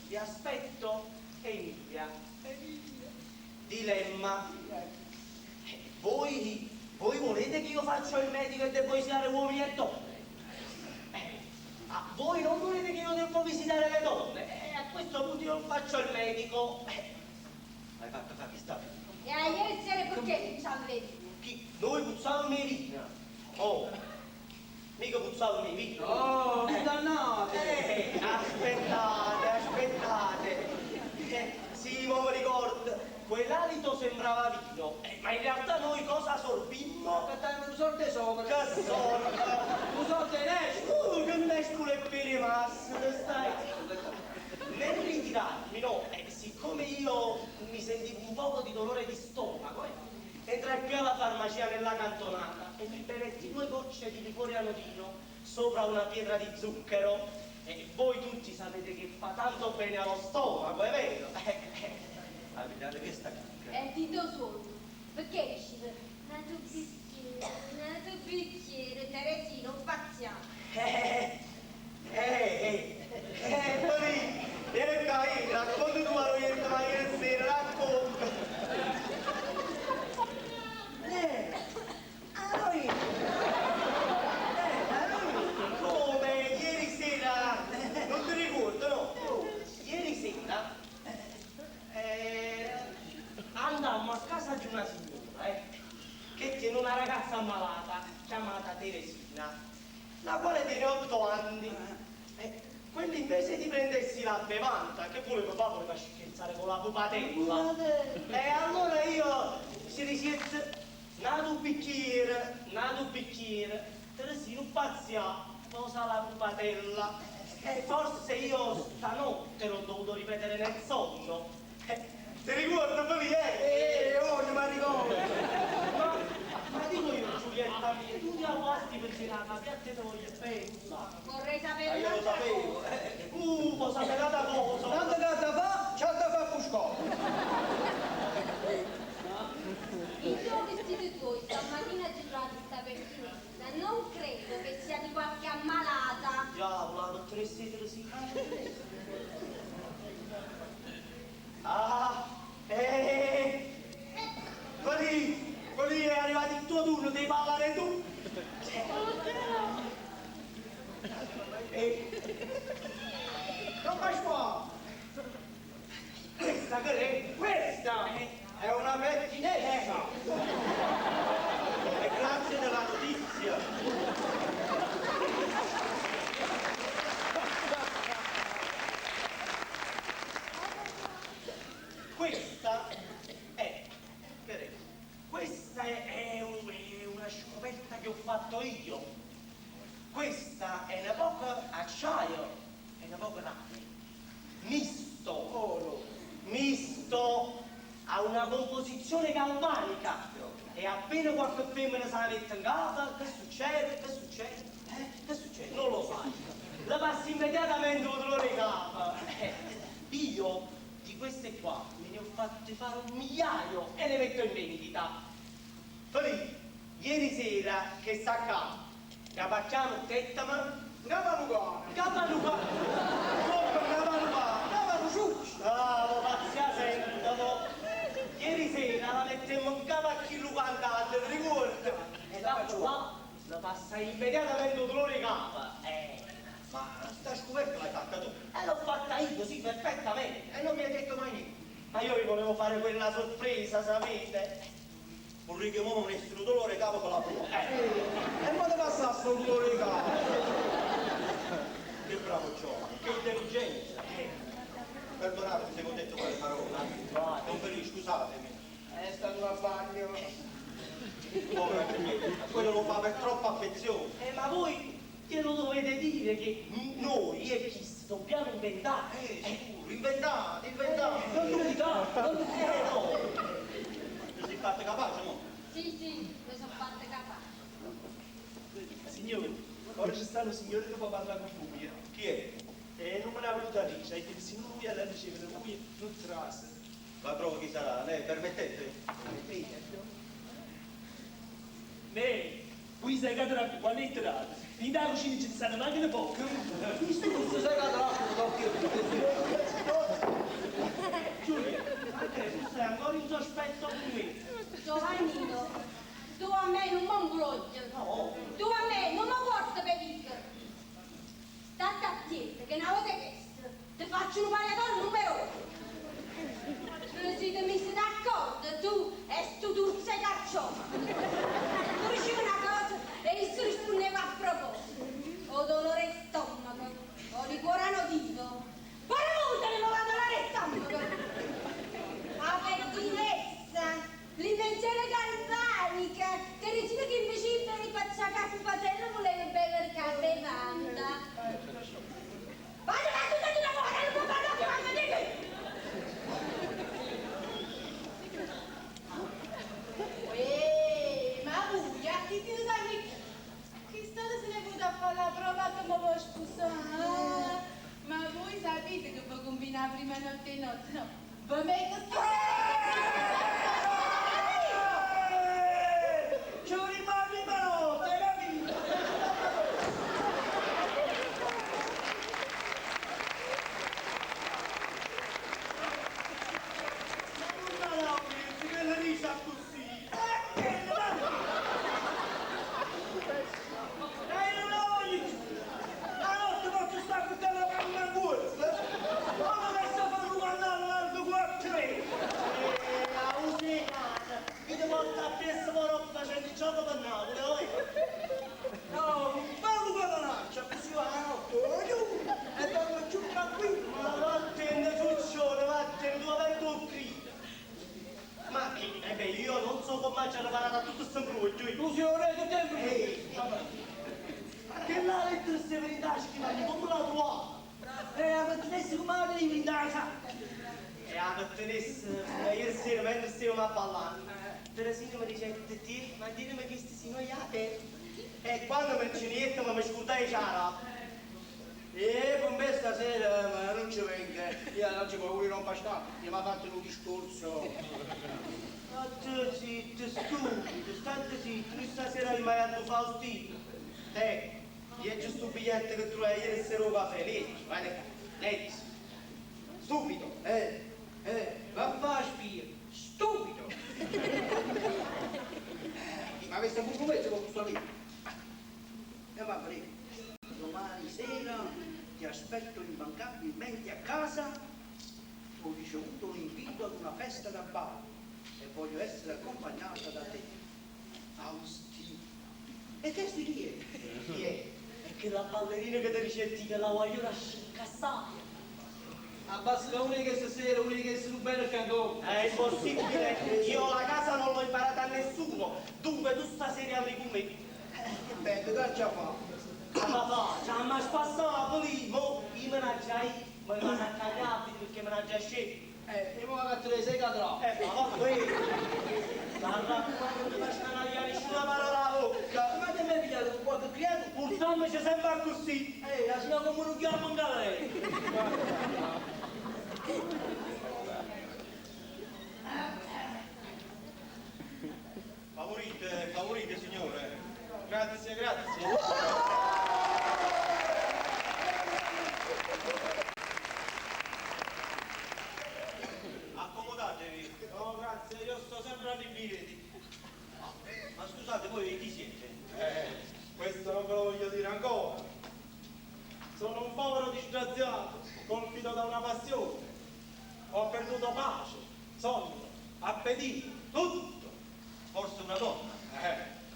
Vi aspetto, Emilia. Dilemma. Voi volete che io faccia il medico e devo visitare uomini e donne? Voi non volete che io devo visitare le donne? A questo punto io non faccio il medico. Hai fatto fare chi sta? E ieri sera perché puzzavamo le Chi? Noi puzzavamo merina. Oh, mica puzzavamo vino. Oh, dannate! Aspettate. Sì, ma mi ricordo. Quell'alito sembrava vino, ma in realtà noi cosa sorbimmo? Aspettate, un sorte sopra. Che sorta! Un sorte nesco! Che mescolo e per rimasto, stai? Nel ritirarmi, no, siccome io mi sentivo un poco di dolore di stomaco, entrai qui alla farmacia nella cantonata e mi bevetti 2 gocce di liquore anodino sopra una pietra di zucchero. E voi tutti sapete che fa tanto bene allo stomaco, è vero? Vedete che sta chicca? dito solo. Perché dici? Nato bicchiere, Teresino, spaziale. Poi, vieni qua, racconti tu la niente, ma ieri sera, racconta. Come? Ieri sera, non ti ricordo, no? Ieri sera, andammo una ragazza ammalata chiamata Teresina, la quale tiene 8 anni. Quelli invece di prendersi la bevanda, che voleva fare, voleva scherzare con la pupatella. E allora io ci risiete, nato bicchiere, Teresina pazzia, posa la pupatella. E forse io stanotte l'ho dovuto ripetere nel sonno. Ti ricordo poi oggi mi ricordo. Ma dico io, Giulietta, tu ti aguasti perché la capiatte te voglio bene. Vorrei sapere Io lo un'altra sapevo. cosa. Può sapere una cosa. Quando casa fa, c'ha da fare buscò. I tuoi vestiti tuoi stamattina girati sta pentinetta, non credo che sia di qualche ammalata. Diavolo, la dottoressa Teresina. Ah, quelli è arrivato il tuo turno, devi parlare tu. Non fai qua. Questa che è? Questa È una pettinessa. E grazie della notizia. Questa è una scoperta che ho fatto io. Questa è una poca acciaio e una poca rame. Misto, ha una composizione galvanica. E appena qualche femmina se la mette in capo, che succede? Che succede? Non lo sai. La passi immediatamente un dolore di capo. Io di queste qua me ne ho fatte fare 1 migliaio e le metto in vendita. Poi, ieri sera che sta qua, capacciamo il tettama, Capalucano, bravo, pazzia sentalo. Ieri sera la mettemmo in capo a chi lo cantava, ti ricordi? E l'altro là la passa immediatamente un dolore di capo. Ma sta scoperta l'hai fatta tu? E l'ho fatta io, sì, perfettamente. E non mi hai detto mai niente. Ma io vi volevo fare quella sorpresa, sapete? Un richiamo un essere dolore capo con la bua. E poi ti passa sto dolore di capo. Che bravo giovane, che intelligenza. Perdonate se vi ho detto quelle parole. Non felice, scusatemi. È stato un bagno. Povera Giulietta, quello lo fa per troppa affezione. Ma voi glielo dovete dire che noi e chi dobbiamo inventare. Sicuro, inventate. Non dubitare, no. Ti sei fatta capace, no? Sì, mi sono fatta capace. Signori, ora ci sta un signore che può parlare con lui. Chi è? E non me l'ha voluta dire, hai detto se lui alla ricevere lui non trasa. La trovo chi sarà? Lei permettete? Lei, qui sei catrato, quando è entrato? In da cucina ci stanno anche le poche. Questo sei catrato, Giulia, anche tu sei ancora in sospetto con me. Giovannino, tu a me non mi ingloggi. No. Tu a me non mi porti per dire. State attenti che una volta che ti faccio un pagliatore numeroso. Non siete messi d'accordo, tu e stu turze caccione. Tu dicevi una cosa e il suo rispondeva a proposito. O dolore di stomaco, o di cuore vivo. Buona volta che mi va dolore di stomaco. La pettinezza, l'invenzione galvanica, che riceve che invece per i pacciacati fratello voleva bere bevanda. Vado a tutta di lavoro, non può parlare più a vedere. Ma voi, a chi ti danno che storia se ne vuole fare la prova che mi vuoi sposare? Ma voi sapete che può combinare prima notte e notte, no? Va meglio ci rimane notte, capito? Che la risa così. La notte faccio sta con te la canna in borsa. Ma non mi sta facendo guardare l'altro 4. Che la lettera severità scrivendo, come la trovata? La pertenesse come la devi in casa. E la pertenesse, ieri sera mentre stavamo a ballare, Teresina mi dice, Titi, ma dimmi che si noiate. E quando mi cinietta mi scordai c'era. E con me stasera ma non ci venga, io non ci vuoi non bastare, io mi ha fatto un discorso. Ma tu zitto, stupido, state zitto, tu stasera mi hai dato Faustino. Io c'è sto biglietto che tu hai ieri sera un caffè, leggi, vai da qua, leggi. Stupido, va a fare spia, stupido. Ma questo è un cucumezzo con questo lì. E va bene, domani sera ti aspetto immancabilmente a casa. Ho ricevuto un invito ad una festa da bar e voglio essere accompagnata da te. Faustino. E che sti chi è? Chi è? È che la ballerina che ti ricetti che la voglio lasciare incassare. Abbassa una che stasera, una che si rubano il cantone. È impossibile, io la casa non l'ho imparata a nessuno. Dunque tu stasera andrai con me. Che bello, che già fa? Ma faccia, ma spassato lì, mo, io me la già, ma mi vanno a cagare perché me la già scelto. E mo la te sei cadrà. Ma va qui. La raccomando, non lasciare nessuna parola alla bocca. Ma te mi hai pigliato un po' di cliente? Purtroppo c'è sempre così. La signora come non chiama in galera. Favorite signore. Grazie, grazie. Accomodatevi. No, grazie, io sto sempre ai piedi. Ma scusate, voi chi siete? Questo non ve lo voglio dire ancora. Sono un povero disgraziato, colpito da una passione. Ho perduto pace, sonno, appetito, tutto. Forse una donna.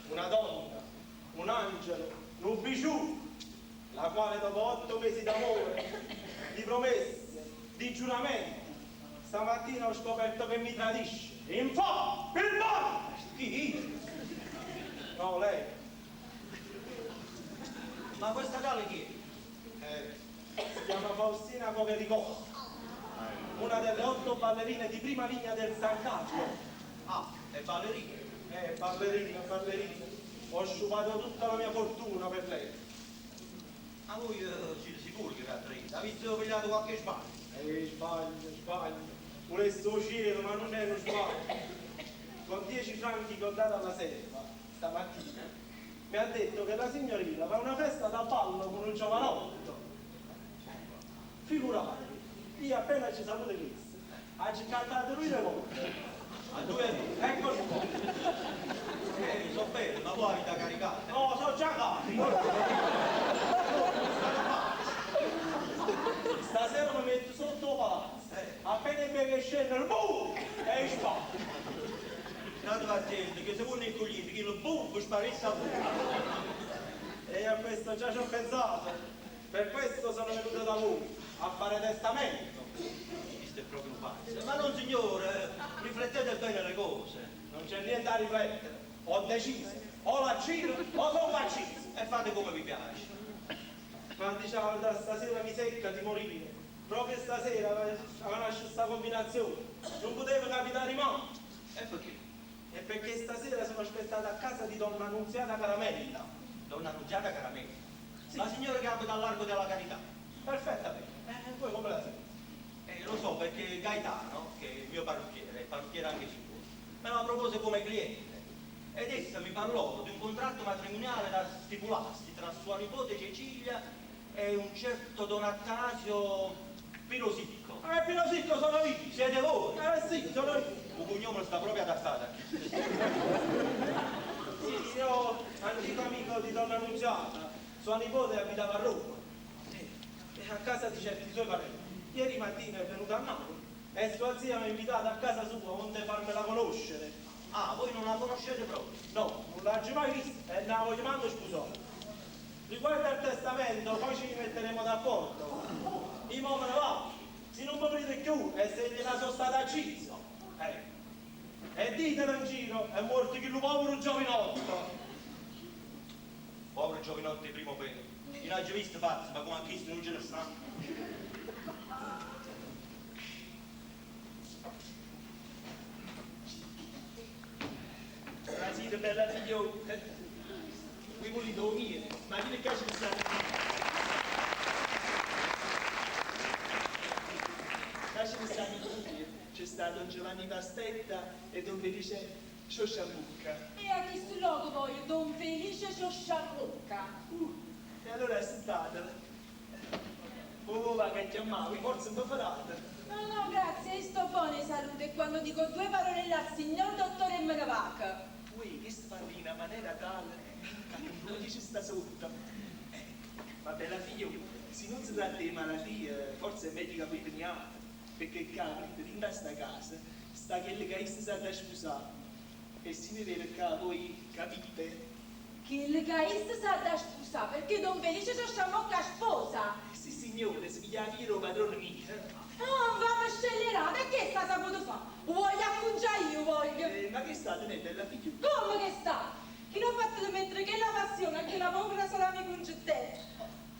Una donna, un angelo, un biciù, la quale dopo 8 mesi d'amore, di promesse, di giuramenti, stamattina ho scoperto che mi tradisce. Infatti, il mondo! Chi? No, lei. Ma questa tale chi Si chiama Faustina Covericò, una delle 8 ballerine di prima linea del San Carlo. Ah, è ballerina. Ballerina, ballerina. Ho sciupato tutta la mia fortuna per lei. Ma voi siete sicuri che l'ha visto pigliato qualche sbaglio? Sbaglio. Volesse cielo, ma non è uno sbaglio. Con 10 franchi che ho dato alla serva, stamattina, mi ha detto che la signorina fa una festa da ballo con un giovanotto. Figuratevi, io appena ci sapute questo, ha cantato lui le volte. A 2 euro. Eccoli qua. So bene, ma voi avete caricato. No, sono già carico. Stasera mi metto sotto la palazzo. Appena mi che scende, boom! E spazio. State attenti, che se uno è cogliente, che il buco sparisce a voi. E a questo già ci ho pensato. Per questo sono venuto da voi, a fare testamento. Questo è proprio pazzo. Ma non signore, riflettete bene le cose. Non c'è niente da riflettere. Ho deciso. O l'accino o sono vaccino. E fate come vi piace. Ma diciamo da stasera mi secca di morire. Proprio stasera aveva nasciuto questa combinazione. Non poteva capitare mai. E perché? E perché stasera sono aspettato a casa di donna Annunziata Caramella. Donna Annunziata Caramella. Sì. La signora che abita al largo della Carità. Perfettamente. Poi come la senti? Lo so perché Gaetano, che è il mio parrucchiere, è parrucchiere anche sicuro, me la propose come cliente. Ed essa mi parlò di un contratto matrimoniale da stipularsi tra sua nipote Cecilia e un certo Don Attanasio Pirosicco. Pirosicco sono io. Siete voi? Sì, sono io. Un cognome sta proprio adattata. Sì, io, antico amico di donna Annunziata, sua nipote abitava a Roma. E a casa di certi suoi parenti. Ieri mattina è venuta a Napoli e sua zia mi ha invitato a casa sua onde farmela conoscere. Ah, voi non la conoscete proprio? No, non l'ha mai vista e non la voglio manco sposare. Riguardo al testamento, poi ci metteremo d'accordo. Io mo me ne vado, se non mi vedete più e se gliela sono stata acciso. E ditelo in giro, è morto che lo povero giovinotto. giovinotti primo pelo. Io non ho già visto pazzi, ma come anche non ce ne stanno. Buonasera, bella figliola. Qui volete dormire, ma che cazzo mi state Lasciami stare qui. C'è stato Giovanni Pastetta e Don Felice Sciosciamucca. E a questo luogo voglio Don Felice Sciosciamucca. E allora aspettate. Oh, va che chiamavi, forse mi farate. No, grazie, sto buona in salute e quando dico due parole al signor dottore Megavac. Ui, che parli in una maniera tale che non dice sta sotto. Ma bella figliola, se non si tratta di malattie, forse è meglio che voi veniate. Perché il capo, in questa casa, sta quello che si sta sposare. E si mi vede che voi capite. Che il gaista sa da sposare perché Don Felice Sciosciamucca sposa. Sì, signore, si piglia via padrone mio. Ah, va a sceglierà, e che sta saputo fare? Voglio accugiare io, voglio. Ma che state nel bella figliola? Come che sta? Chi non ha fatto mentre che la passione, che la povera sarà mia concettere.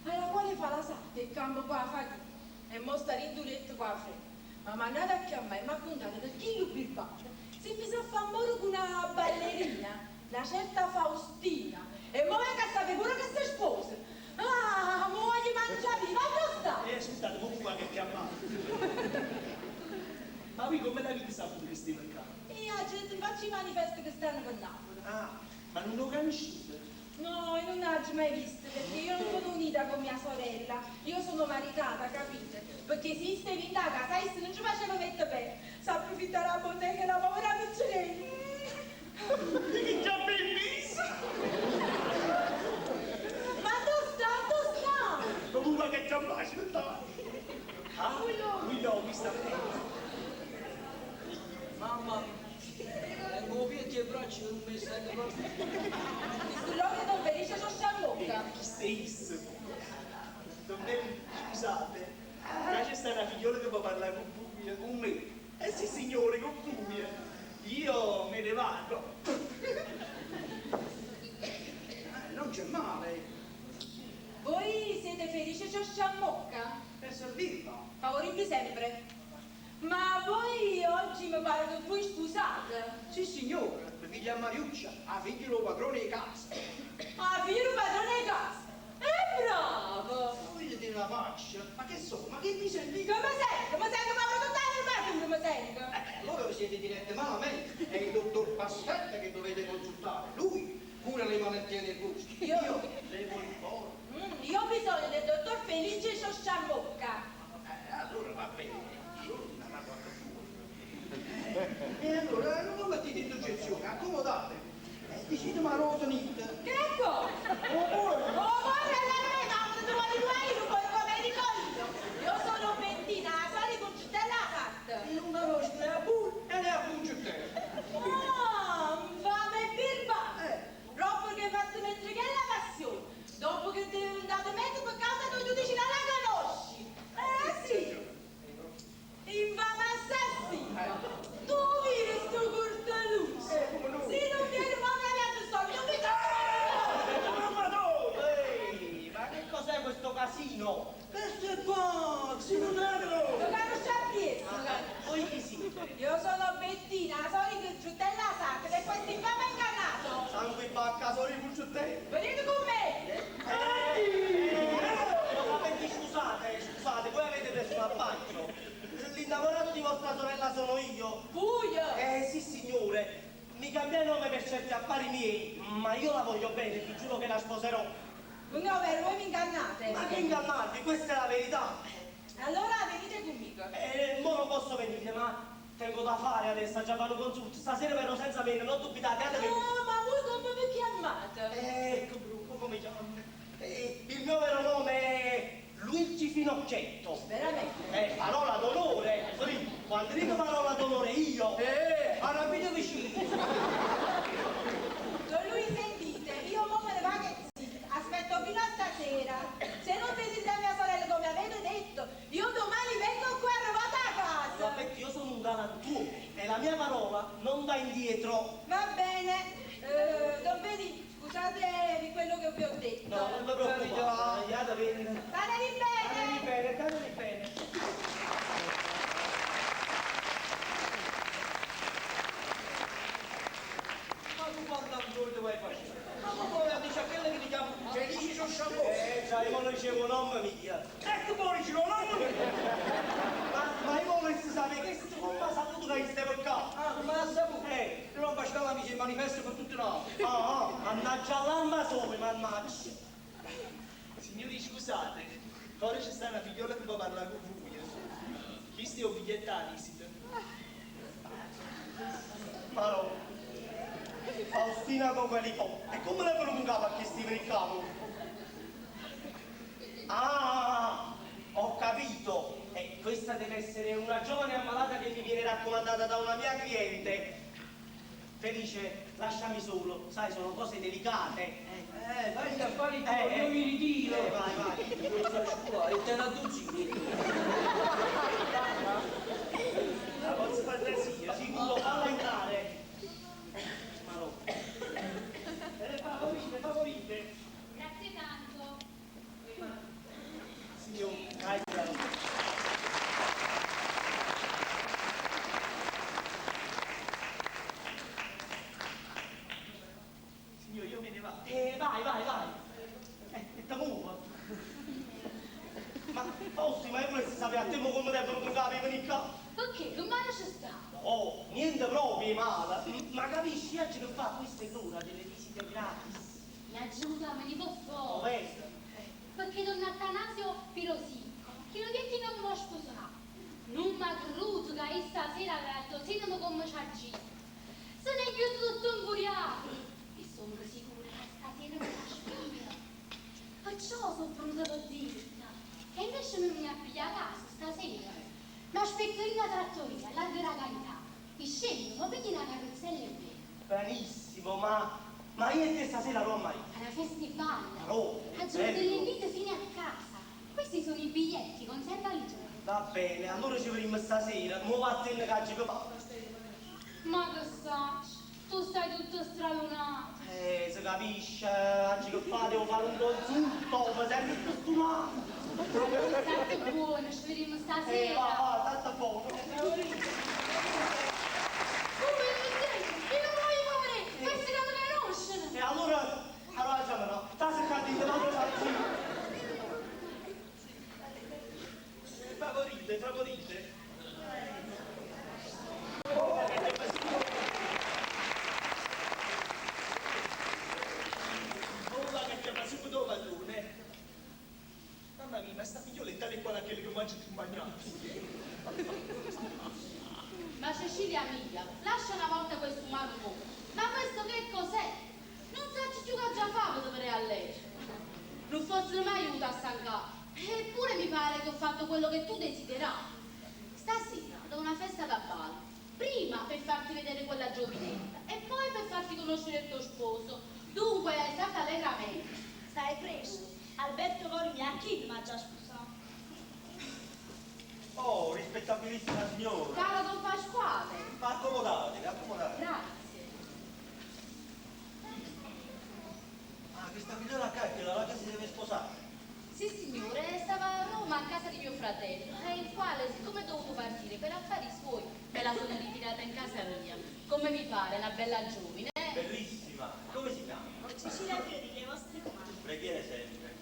Alla quale fa la satta e campo qua a fare. E mo sta rinduretto qua a freddo. Ma mandate a chiamare e mi ha contato per chi lo birbate. Se mi sa fa moro con una ballerina, la certa Faustina. E mo venga a sapere pure che si sposa. Ah, mo voglio mangiare viva, dove sta? Aspettate, come qua che chiamate? Ma voi come l'avete saputo che stiamo in campo? E la gente faccio i manifesti che stanno per Napoli. Ah, ma non lo conoscete? No, io non l'ho mai vista perché io non sono unita con mia sorella, io sono maritata, capite? Perché se stai in da casa, se non ci faceva mettere bene, si approfitta la bottega e la povera piccerella. Che già bellissimo! Ma dove sta? Comunque che già facile, ah, qui no, mi sta bene. Mamma, tengo piedi e braccia non mi stanno proprio. Questo luogo Don Felice Sciosciamucca. Chi sei? Scusate, ma c'è sta una figliola che può parlare con me? Eh sì signore, con Puglia. Io me ne vado. Non c'è male, Voi siete Felice Sciosciamucca? per servirla. Favoribili sempre. Ma voi oggi mi pare che voi sposate. Sì, signore, mi figlia Mariuccia, a figlio padrone di casa. Ah, figlio padrone di casa. Bravo! Voglio dire una faccia, ma che so, ma che mi senti? Come sento? Mi sento proprio tutta l'armatura, mi sento. Allora vi siete dirette malamente, è il dottor Pastetta che dovete consultare, lui cura le malattie nervose. Io? Levo il cuore. Io ho bisogno del dottor Felice Sciosciamucca. Allora va bene. E allora non mettete in soggezione, accomodate. Vicino ma rosa niente. Che cosa? Oh, guarda, tu vuoi io, poi come ricordo. Io sono Bettina, la solita concetella a fatta. Non la vostra è a bull e ne appunge te. Ah, fame e birba. Troppo che fate mentre che è la passione. Dopo che ti è andato in mezzo per casa tu dici non la conosci. Sì. Infame assassino. Tu vivi sto cortaluccio. Se non vieni ma mi sto, non mi Ehi, ma che cos'è questo casino? Questo è pazzo, non è lo conosci a piedi. Voi chi siete? Io sono Bettina, la solita giutella sacra e questo infame ingannato. Sangue in bacca, solo i pulciottei. Venite con me. Scusate, voi avete preso un abbaglio. L'innamorato di vostra sorella sono io. Buio. Sì signore, mi cambia il nome per certi affari miei, ma io la voglio bene, vi giuro che la sposerò. No, vero, voi mi ingannate. Ma che ingannarvi, questa è la verità. Allora venite conmigo. Mo non posso venire, ma tengo da fare adesso, già fanno consulto. Stasera verrò senza me, non dubitate, che... Ma voi come vi chiamate? Ecco, Bruno, come chiamo? Il mio vero nome è Luigi Finoccetto. Veramente? Parola d'onore. Quando dico parola d'onore io... arrabbiate vicino. Lui sentite, io mo me ne vado e aspetto fino a stasera. Se non vedete mia sorella come avete detto, io domani vengo qua arrivata a casa. Vabbè, io sono un galantuomo e la mia parola non va indietro. Va bene. Don Vedi, scusate di quello che vi ho detto. No, non mi preoccupate, tagliata bene. Statevi bene! Statevi bene. Ma tu quando ancora vuoi fare? Ma poi dice a quelle che ti chiamo felici sono sciamò. Già, io non dicevo mamma mia. Ecco poi dice no, mamma mia. Ma io volessi sapere che sto come ha saputo che stai per qua. Ah, come l'ha saputo? Non bastava amici il manifesto per tutti noi. Mannaggia all'alma sole, mannaggia. Signori, scusate, ora c'è sta una figliola che può parlare con voi. Chi è un biglietto a visita? Ma no. Faustina con quelli po'. E come l'è venuto in capo a che stia per il capo? Ah, ho capito. Questa deve essere una giovane ammalata che mi viene raccomandata da una mia cliente. Felice, lasciami solo, sai, sono cose delicate. Vai a fare i tuoi, io mi ritiro. Vai. Cosa ci vuoi? E te la duci. La posso fare sì, Sicuro, falla entrare. Ma no. Favorite. Grazie tanto. Signor, signor, io me ne vado. Vai. E te muova. Ma Fausti, ma io vorrei sapere a te come devono giocare per venire qua? Perché? Che male ci sta? Oh, niente proprio male. Ma capisci, oggi che fa questa è l'ora delle visite gratis. Mi aggiunga, me ne può Oh, fare. vedi? Perché Don Atanasio Pirosicco, che lo detto non me lo sposerà. Non mi creduto che stasera avrà detto come ci agito. Se ne è più tutto infuriato. E sono sicura che stasera me la spia. Perciò sono venuta per dirti che invece non mi appiglia a casa stasera. Mi aspetto in una trattoria, larga la carità. E scendo, ma prendi una carrozzella e via. Benissimo, ma io e te stasera a Roma. Alla festival. Oh, Aggiungo bello. delle invite fino a casa. Questi sono i biglietti, conservali tu. Va bene, allora ci vedremo stasera. Mo vattene che oggi che fa. Ma che sai, tu stai tutto stralunato. Si capisce, oggi che fa devo fare un consulto, mi sembra tutto stumato. State buono, ci vediamo stasera. Va, tanto buono. Come non sei? Io non voglio fare, questi non mi conoscono. E allora no, sta cercando di trovare la Favorite. Ora che ti ha subito padrone. Mamma mia, ma sta figlioletta è quella che le mangia più bagnato. Ma Cecilia mia, lascia una volta questo umano po'. Ma questo che cos'è? Non sai più che già fa per dovere a lei. Non fosse mai venuta a stancare. Eppure mi pare che ho fatto quello che tu desideravi. Stasera do una festa da ballo. Prima per farti vedere quella giovinetta e poi per farti conoscere il tuo sposo. Dunque, state allegramente. Stai preso. Alberto Volmi a chi mi ha già sposato? Oh, rispettabilissima signora. Caro Don Pasquale. Ma accomodatevi. Grazie. Ah, questa figliola cacchiola, che si deve sposare. Sì signore, stava a Roma a casa di mio fratello, il quale, siccome è dovuto partire per affari suoi, me la sono ritirata in casa mia. Come mi pare, una bella giovine. Bellissima. Come si chiama? Cecilia Fiori, le vostre comandi. Preghiere sempre.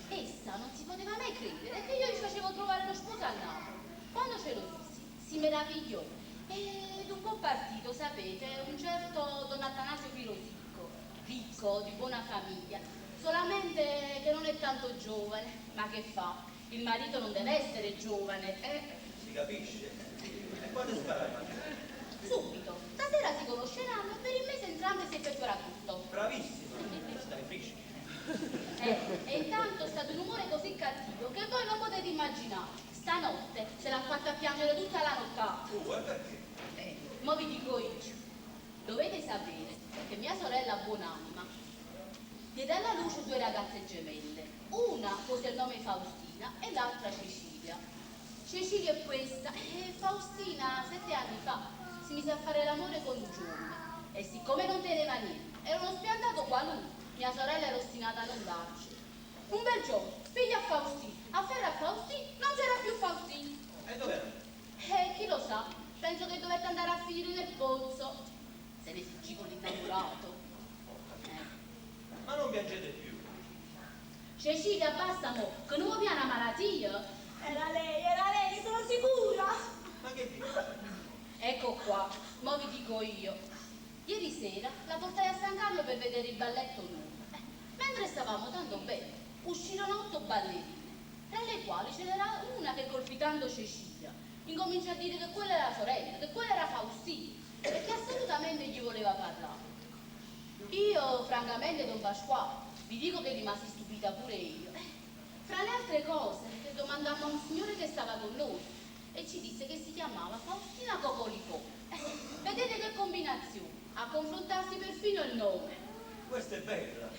Essa non si poteva mai credere che io gli facevo trovare lo sposo al naso. Quando ce lo dissi, si meravigliò. Ed un po' partito, sapete, un certo Don Atanasio Pirosicco, ricco, di buona famiglia, solamente che non è tanto giovane. Ma che fa? Il marito non deve essere giovane, Si capisce. E quando spara mangiare? Subito. Stasera si conosceranno e per il mese entrante si effettuerà tutto. Bravissima. Stai fresca. E intanto è stato un umore così cattivo che voi non potete immaginare. Stanotte se l'ha fatta piangere tutta la nottata. E perché? Mo vi dico io. Dovete sapere che mia sorella buonanima diede alla luce 2 ragazze gemelle. Una pose il nome Faustina e l'altra Cecilia. Cecilia è questa e Faustina 7 anni fa si mise a fare l'amore con un giovane e siccome non teneva niente, era uno spiantato qualunque, mia sorella era ostinata a non darci. Un bel giorno, figlia a Faustino, afferra a Faustino, non c'era più Faustino. E dov'era? Chi lo sa, penso che dovette andare a finire nel pozzo. Se ne fuggì con l'innamorato. Ma non piangete più. Cecilia, basta mo, che non mi ha una malattia. Era lei, sono sicura. Ma che dici? Ecco qua, mo vi dico io. Ieri sera la portai a San Carlo per vedere il balletto nuovo. Mentre stavamo tanto bene, uscirono 8 ballerine, tra le quali ce n'era una che colpitando Cecilia incomincia a dire che quella era sorella, che quella era Faustina e che assolutamente gli voleva parlare. Io, francamente, don Pasquale, vi dico che rimasi stupita pure io. Fra le altre cose, che domandammo a un signore che stava con noi e ci disse che si chiamava Faustina Copolicò. Vedete che combinazione, a confrontarsi perfino il nome. Questa è bella.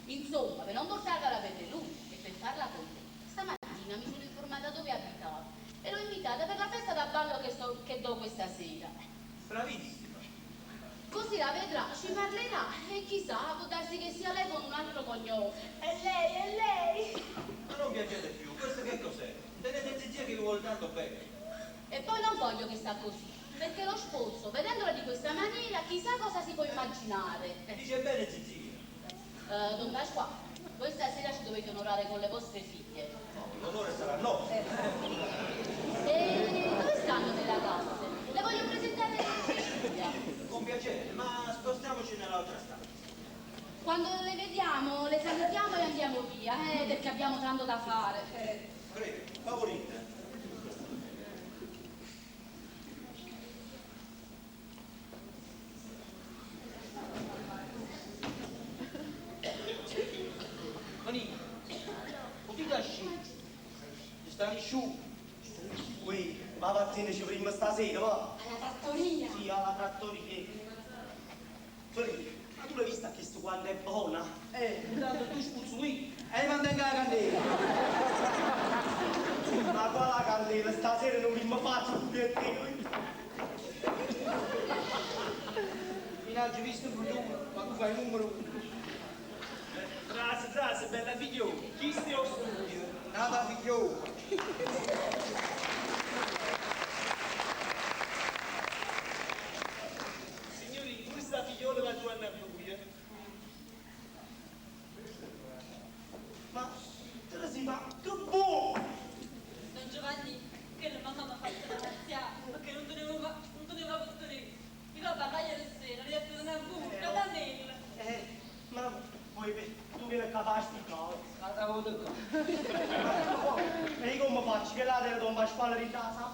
Insomma, per non portarla per lui e per farla con me, stamattina mi sono informata dove abitava e l'ho invitata per la festa da ballo che do questa sera. Bravissima. Così la vedrà, ci parlerà e chissà, può darsi che sia lei con un altro cognome. È lei. Ma non piangete più. Questo che cos'è? Tenete zia che vi vuole tanto bene. E poi non voglio che sta così, perché lo sposo, vedendola di questa maniera, chissà cosa si può immaginare. Dice bene zia. Don Pasquale, voi stasera ci dovete onorare con le vostre figlie. No, l'onore sarà no. E dove stanno nella classe? Le voglio presentare le figlie. Con piacere, ma spostiamoci nell'altra stanza. Quando le vediamo, le salutiamo e andiamo via, perché abbiamo tanto da fare. Prego, favorite. Venite, potete uscire. Ci stanno su. Ui, ma vattene prima stasera, va? Alla trattoria. Sì, alla trattoria. Felipe, ma tu l'hai vista che sto quando è buona? Intanto tu spuzzi qui e mantenga la candela. Ma qua la candela, stasera non mi faccio più più. Minaggi visto il numero, ma tu fai il numero 1. Grazie, bella figliola. Chi stai al studio? Nada figlio. Signori, questa figliola va Giovanna Puglia. Ma, Teresi, ma che buono! Don Giovanni, che la mamma mi ha fatto la razziata, perché non poteva contenere. Mi va a parlare ieri sera, gli ha preso una buca, d'anella. Ma poi tu vieni capace di cosa? Nada voto qua. E io come faccio? Che la devo tomare spalle di casa?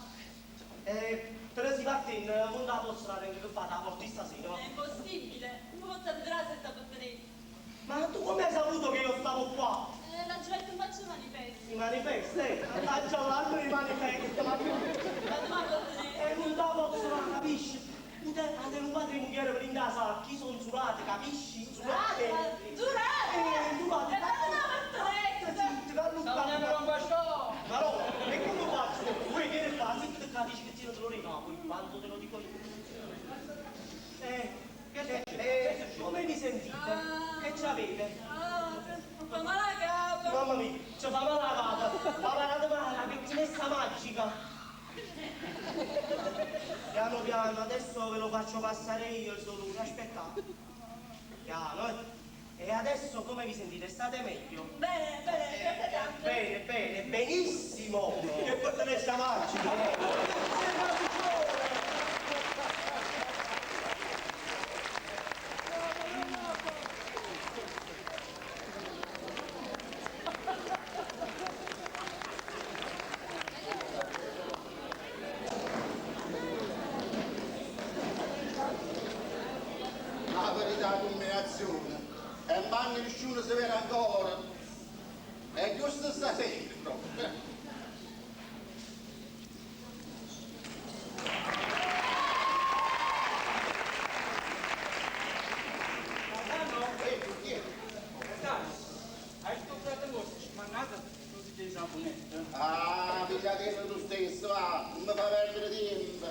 Teresi, vattene, non la posso dare che fa la porti stasera. È impossibile, non posso andare senza contenere. Ma tu come hai saputo che io stavo qua? La Giovanni non faccio manifesti. I manifesti? Mannaggia l'altro i manifesti, ma tu... Ma domani contenere. non la posso fare, capisci? Ante un padre e mujer per in casa, chi sono giurate, capisci? Giurate! Giurate! Giurate! E fate una martelletta! Ti vanno Stavo neanche un bastone. Ma no, e come faccio? Voi che ne fate? Se te capisci che ti non te lo ricordo, poi quando te lo dico io. Come vi sentite? Che c'avete? Fa male la capo! Mamma mia, ci fa male la vada, ma la pettinessa magica. Piano piano, adesso ve lo faccio passare io il dolore, aspettate. Piano, E adesso come vi sentite? State meglio? Bene, grazie tanto. Bene, benissimo! Che pettinessa magica! La verità combinazione e manca nessuno si vede ancora e giusto stasera proprio. Hai scoperto cosa? Ci mannata non si dice saponetta. Ah, mica che tu stesso, non mi fa perdere tempo.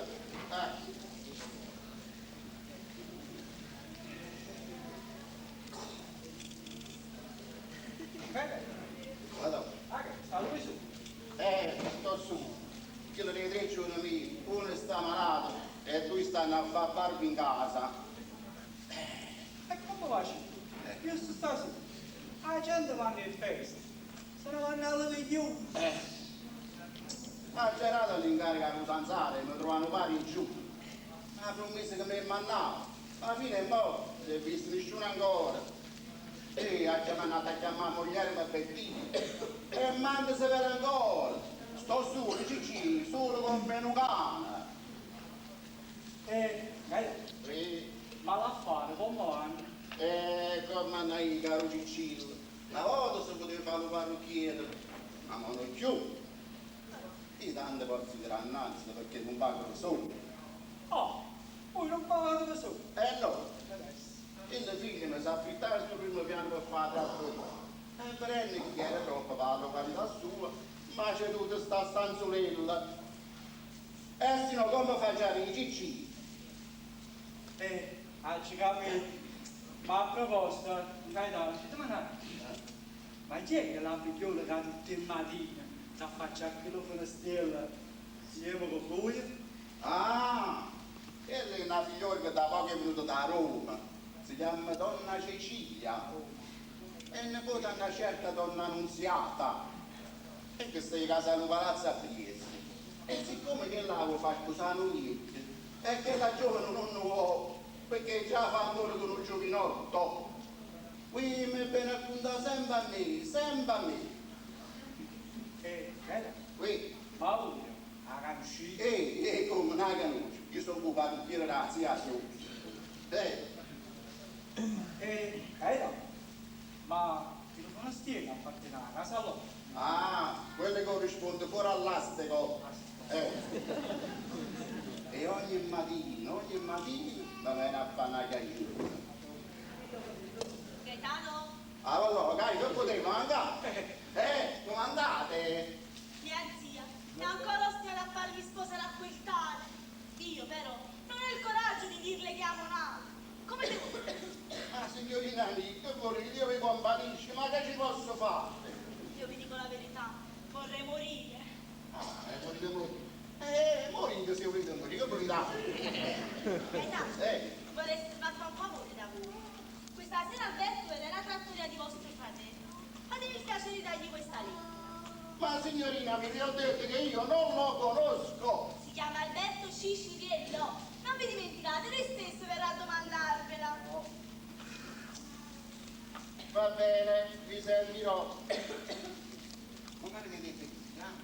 Vado. Sta lui su. Sto su. Quello dei 3 giorni miei, uno sta malato e due stanno a fare barba in casa. E come va? Io sto stasera. La gente vanno in festa. Se ne vanno alle riunioni. Ma c'era dato l'incarica usanzale, mi trovano pari giù. Ha promesso che mi mandava. Alla fine mo, si è visto nessuno ancora. E ha chiamato a chiamare moglie per Bettini. E manda se per ancora. Sto solo, cicci, solo con Menucana. Ma l'affare come vanno? Come noi, caro Ciccillo. Una volta si poteva fare un parrucchiere, ma non più. E tante porti grannanze perché non pagano soldi. Oh, voi non pagate da solo. No. Il figlio mi sa affittare sul primo piano per fare la sua. Per anni che era troppo per la qualità sua, ma c'è tutta sta stanzolella. E se no come facciamo i cicci? Ci capito. Ma a proposito, Gaetano, ci domandate, ma chi è che la figliola che tutte le mattine si affaccia a quello con la stella insieme con lui? Ah, quella è una figliola che da poco è venuta da Roma. Si chiama Donna Cecilia. È nipote a una certa Donna Annunziata. E che sta in casa in un palazzo a Trieste. E siccome che l'avevo fatto sanoniette, e che la giovane non lo vuole, perché già fa amore con un giovinotto. Qui mi viene a contare sempre a me, sempre a me. Qui. Paolo, la conosci? Come non la conosci? Io sono un parrucchiere da zia sopra. Gaetano, ma ti lo fanno stiega a parte la casa loro? Ah, quello corrisponde fuori all'astico. E ogni mattino va bene a fare una chiacchierata. Gaetano, Ah, allora, dai, che potevo andare? Come andate? mia zia, e ancora stiamo a farmi sposare a quel tale. Io però non ho il coraggio di dirle che amo un altro. Come devo fare? Ah, signorina Nick, che vorrei, io vi compatisco, ma che ci posso fare? Io vi dico la verità, vorrei morire. Volete morire? Morire se volete morire, che volete? Gaetano, vorrei fare un favore da voi. Questa sera Alberto è nella trattoria di vostro fratello. Fatemi il piacere di dargli questa lettera. Ma signorina, vi ho detto che io non lo conosco. Si chiama Alberto Ciciriello. Non vi dimenticate, lui stesso verrà a domandarvela. Va bene, vi servirò. Come avete detto che si chiama?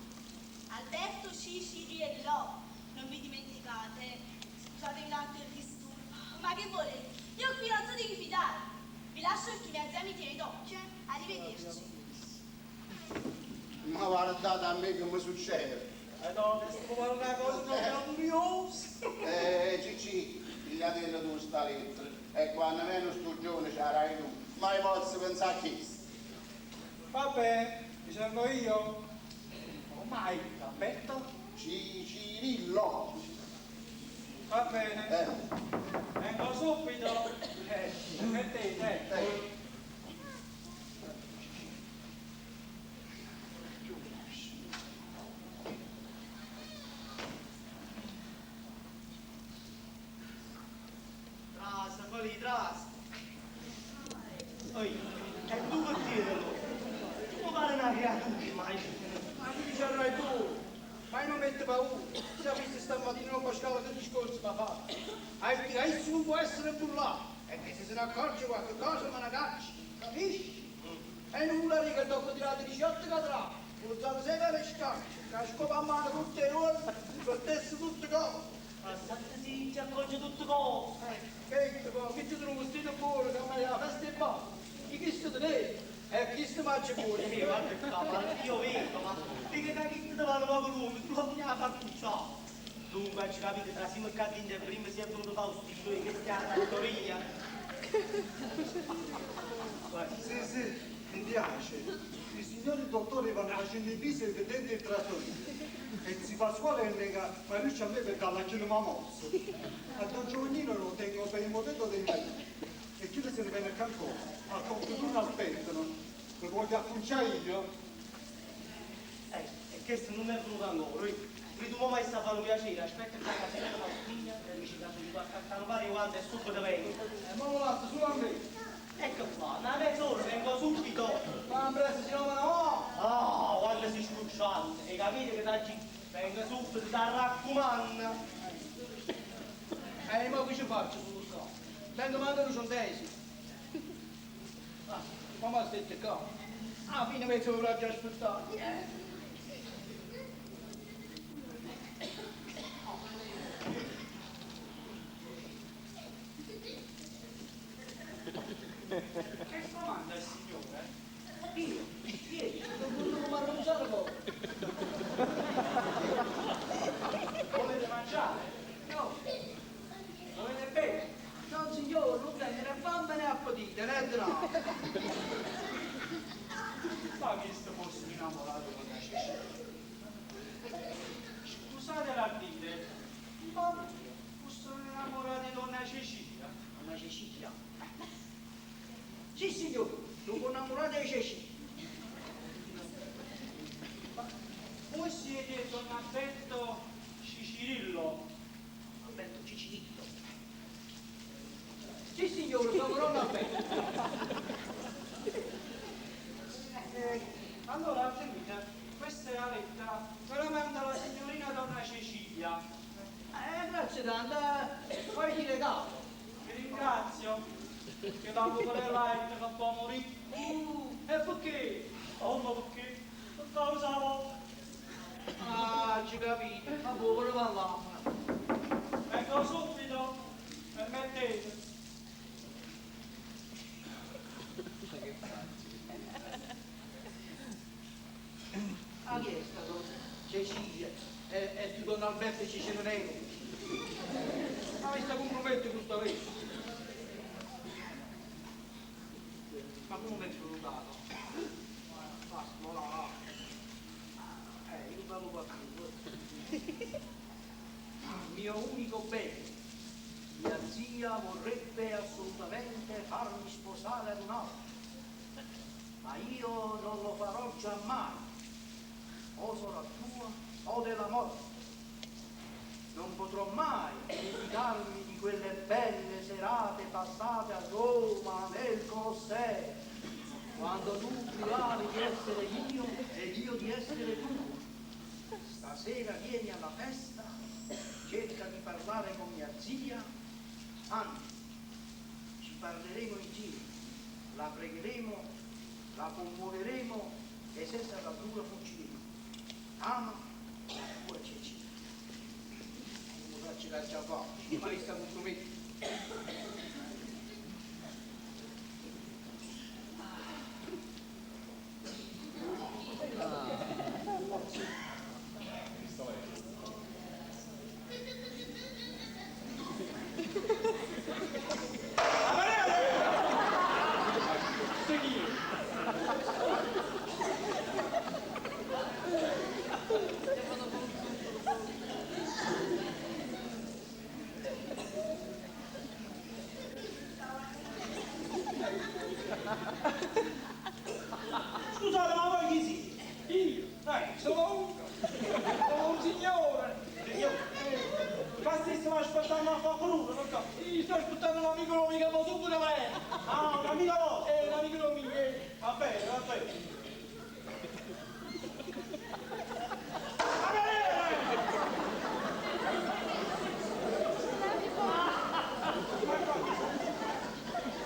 Alberto Ciciriello. Non vi dimenticate. Scusate tanto il disturbo. Ma che volete? Io qui non so di chi fidare. Vi lascio perché mia zia mi tiene d'occhio. Arrivederci. Ma guardate a me che mi succede. No, sto fare una cosa curiosa. Cicci, pigliatela tu sta lettera. E quando meno sto giovane ce l'hai tu. Mai posso pensare a chi? Vabbè, mi servo io. Ormai, Alberto. Cirillo. Va bene. Vengo subito. Mettete. Trasa, quelli trasa. Oi, e tu che dirlo? Tu pare una creatura, mai. Ma mi dicerai tu, ma non mette paura. Se ha visto stamattina non pescava che discorso mi ha fatto. Hai non può essere burlato. E che se ne accorge qualche cosa me la cacci, capisci? E nulla riga dopo tirare 18 cadrà. Usato sempre le scacce, che scopa a mano tutte le ore, per tesso tutte cose. Passate sì, ti accorge tutto cose. Che ti trovo vestito buono, che mi la festa e basta. Chi questo te ne? E chi sto mangia buono? Guarda qua, io vedo, ma che cacchino te vanno poco lume, tu non mi ha fatto un ciò. Dunque, ci capite, tra Simo e Cattinge prima si è venuto Faustino e che stia alla fattoria. Sì, mi piace. I signori dottori vanno facendo i visite dentro il trattoria. E si Pasquale nega, ma lui c'ha me per dalla che non mi ha mosso. A Don Giovannino lo tengo per il momento dei mariti. E chi se ne viene a cancone? Al computer aspettano. Lo voglio acconciare io? E questo non è venuto ancora. Tu mamma sta a fare un piacere, aspetta che la casetta la figlia e dici che tu a campare quando è subito vengo. Ma lo lascio solo a me. Ecco qua, una mezz'ora vengo subito. Ma presto si chiama no? Ah, quando si scrucciante, e capite che da vengo subito, da raccomando. Ma che ci faccio tu so? Vengo mancano un centesimo. Ah, mamma stette qua. Ah, fino a mezz'ora già aspettato. Che comanda il signore? Io, ieri, non volevo mangiare poco. Volete mangiare? No, Volete bere? no signore, non prende né fame né appetito, né denaro. Ma che sto fosse innamorato con la Cecilia? Scusate la dire, ma sono innamorato di donna Cecilia? Donna Cecilia? Sì signore, sono innamorato di Cecilia. Voi siete Don Alberto Cicirillo? Alberto Cicirillo. Sì signore, sono Don Alberto. Allora, sentite, questa è la lettera, me la manda la signorina Donna Cecilia. Grazie tante, poi ti regalo. Vi ringrazio, che dopo quella lettera che può morire. E perché? Oh, ma perché? Per causa vostra. Ah, ci capite, ma povero mamma. Vengo subito, permettete. Ah, chi è stato? Cecilia, e tu Don Alberto Cicirillo. Ma mi sta compromettendo questa vita. Ma come mi è salutato? Ma smola. Io parlo qualcuno. Il mio unico bene. Mia zia vorrebbe assolutamente farmi sposare ad un altro. Ma io non lo farò giammai. O sarà tua o della morte. Non potrò mai dimenticarmi di quelle belle serate passate a Roma nel Colosseo, quando tu giuravi di essere mio ed io di essere tuo. Stasera vieni alla festa, cerca di parlare con mia zia, anzi, ci parleremo insieme, la pregheremo, la commuoveremo e se sarà dura fuggiremo. Ama la tua Cecilia. Non faccio la già fa, ma li sta compromettendo. Scusate, ma voi chi siete? Io? Sono un signore. Ma stiamo aspettando a fare crudo, non so. Io sto aspettando un amico mio che mi subito bene. Ah, un amico vostro? Un amico mio. Va bene, va bene.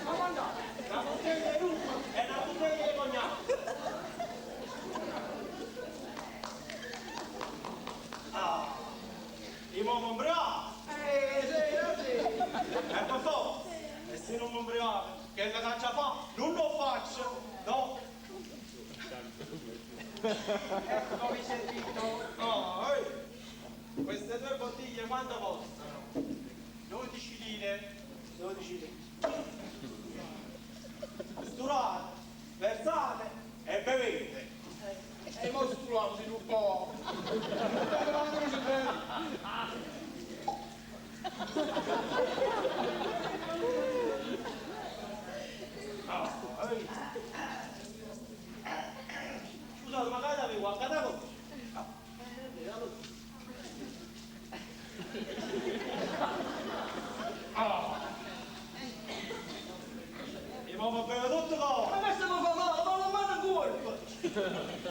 Ma andate. La bottiglia è una e la bottiglia è cognato. Ah, io mi combriamo. Sì. E papà, e se non mi combriamo, che la caccia fa? Non lo faccio, no? Ecco mi sentito. No, queste due bottiglie quanto costano? 12 lire. 12 lire. Sturate, versate e bevete. E mo struamo un po'.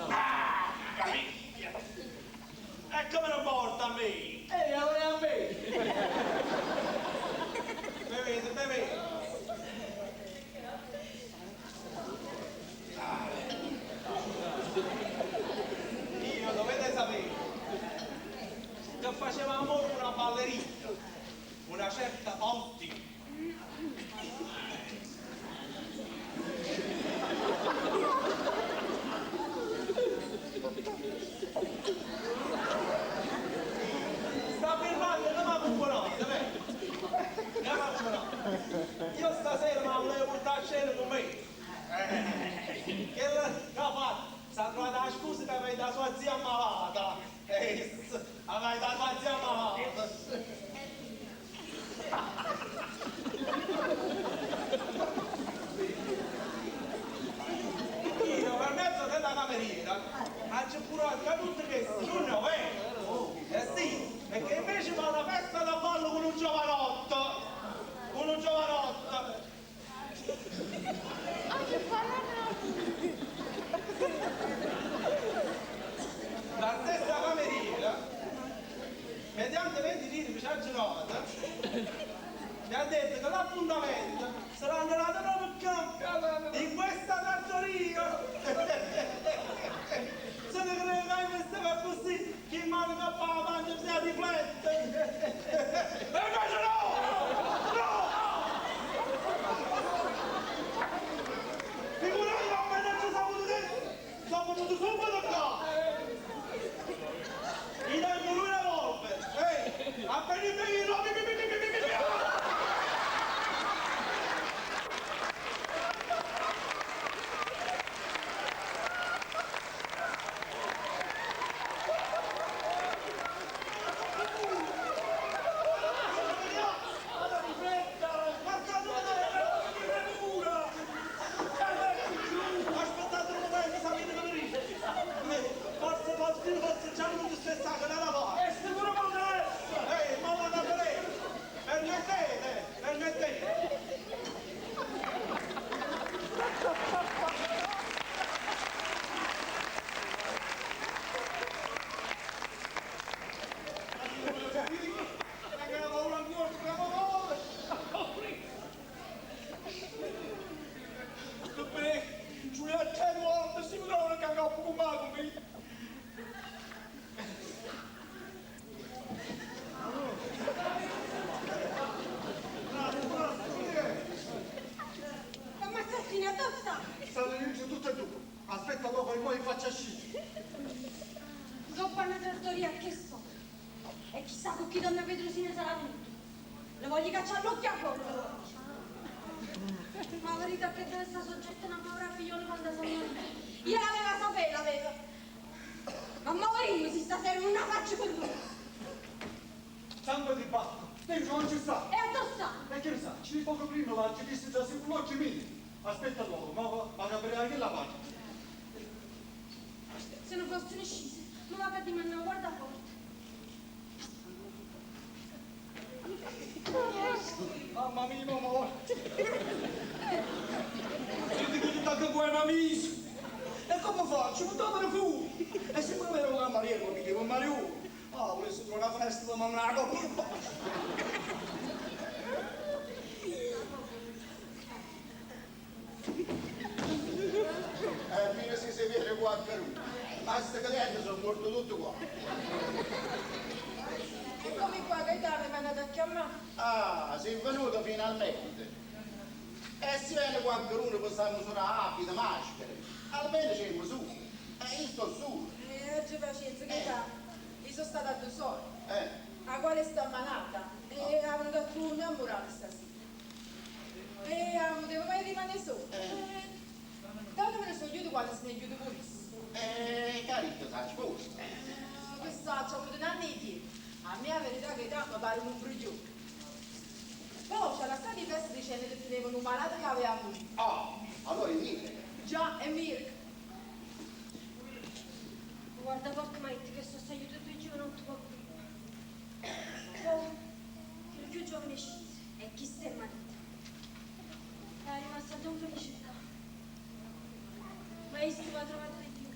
Ah, caviglia! E come lo porta a me? Allora a me. Bevete, bevete. Io dovete sapere che facevamo una ballerina, una certa Potti. Sta firmando, non mi buonoide, vero? Io stasera mi volevo portare a cena con me. Che l'ha fatto? Si è trovata la scusa che aveva da sua zia ammalata. Aveva da sua zia ammalata. Io per mezzo della cameriera faccio pure tutto questo, non è vero? Sì, perché invece fa una festa da ballo con un giovanotto. Con un giovanotto. La stessa cameriera, mediante 20 lire di giornata, mi ha detto che l'appuntamento sarà nella nuova campo in questa trattoria. Se ne crede che stava così, chi manda a fare la mangia si riflette. E invece no! No! Figurati appena ci siamo venuti, sono venuti subito qua. Gli tengo lui la volpe. Appena il vino, forse già non ti spezzate la lavoro. E sicuro non deve essere. Ma vado a vedere. Permettete, permettete. Ammazzatini, dove sta? Stanno in giù tutte e due. Aspetta dopo e poi faccia scendere. Zoppa una trattoria, che so? E chissà con chi donna Petrosina sarà venuto. Le voglio cacciare l'occhio a collo. Ma la verità è che deve stare soggetta a una povera figliola quando sono morta. Io l'aveva saputo, l'aveva. Ma Maurizio si stasera non la faccio per lui. Sangue di batto. Dentro non ci sta. E addosso sta? E che ne sa, ci poco prima l'ha visto da sicuro mio. Aspetta loro, ma capirà anche la parte. Se non fossero scese, non va a dire ma guarda forte. Mamma mia, mamma. Io dico tutta che buona amici. E come faccio? Buttatelo fuori. E se poi ero una Maria, come dico, Mario. Ah, volessi trovare una festa da mamma una coppa. Mia si vede qua a Perù. Basta che dentro sono morto tutto qua. Eccomi qua, Gaetano, mi è andato a chiamare. Ah, sei venuto finalmente. E se viene qualche uno possiamo misurare abiti, maschere. Almeno c'è il su. Io sto su. Oggi pazienza, Gaetano. Io sono stata a 2 ore. Eh. A quale sta malata. E avevo dato un ammorato stasera. E devo mai rimanere solo. Dato me ne sono aiuto quando se ne aiuto pure. Carito, sai, sposta. Quest'altro ho avuto un anno di tempo. A me la verità che tanto pare un briglione. Poi c'era stata di festa dicendo che tenevano un malato che aveva morito. Ah, allora è mio. Già, è Mirko. Guarda porca Maite che sto aiutando 2 giovanotti qua prima. Poi, il più giovane scese e chi sta in marito. È rimasta già un felicità. Ma io si va trovato di Dio.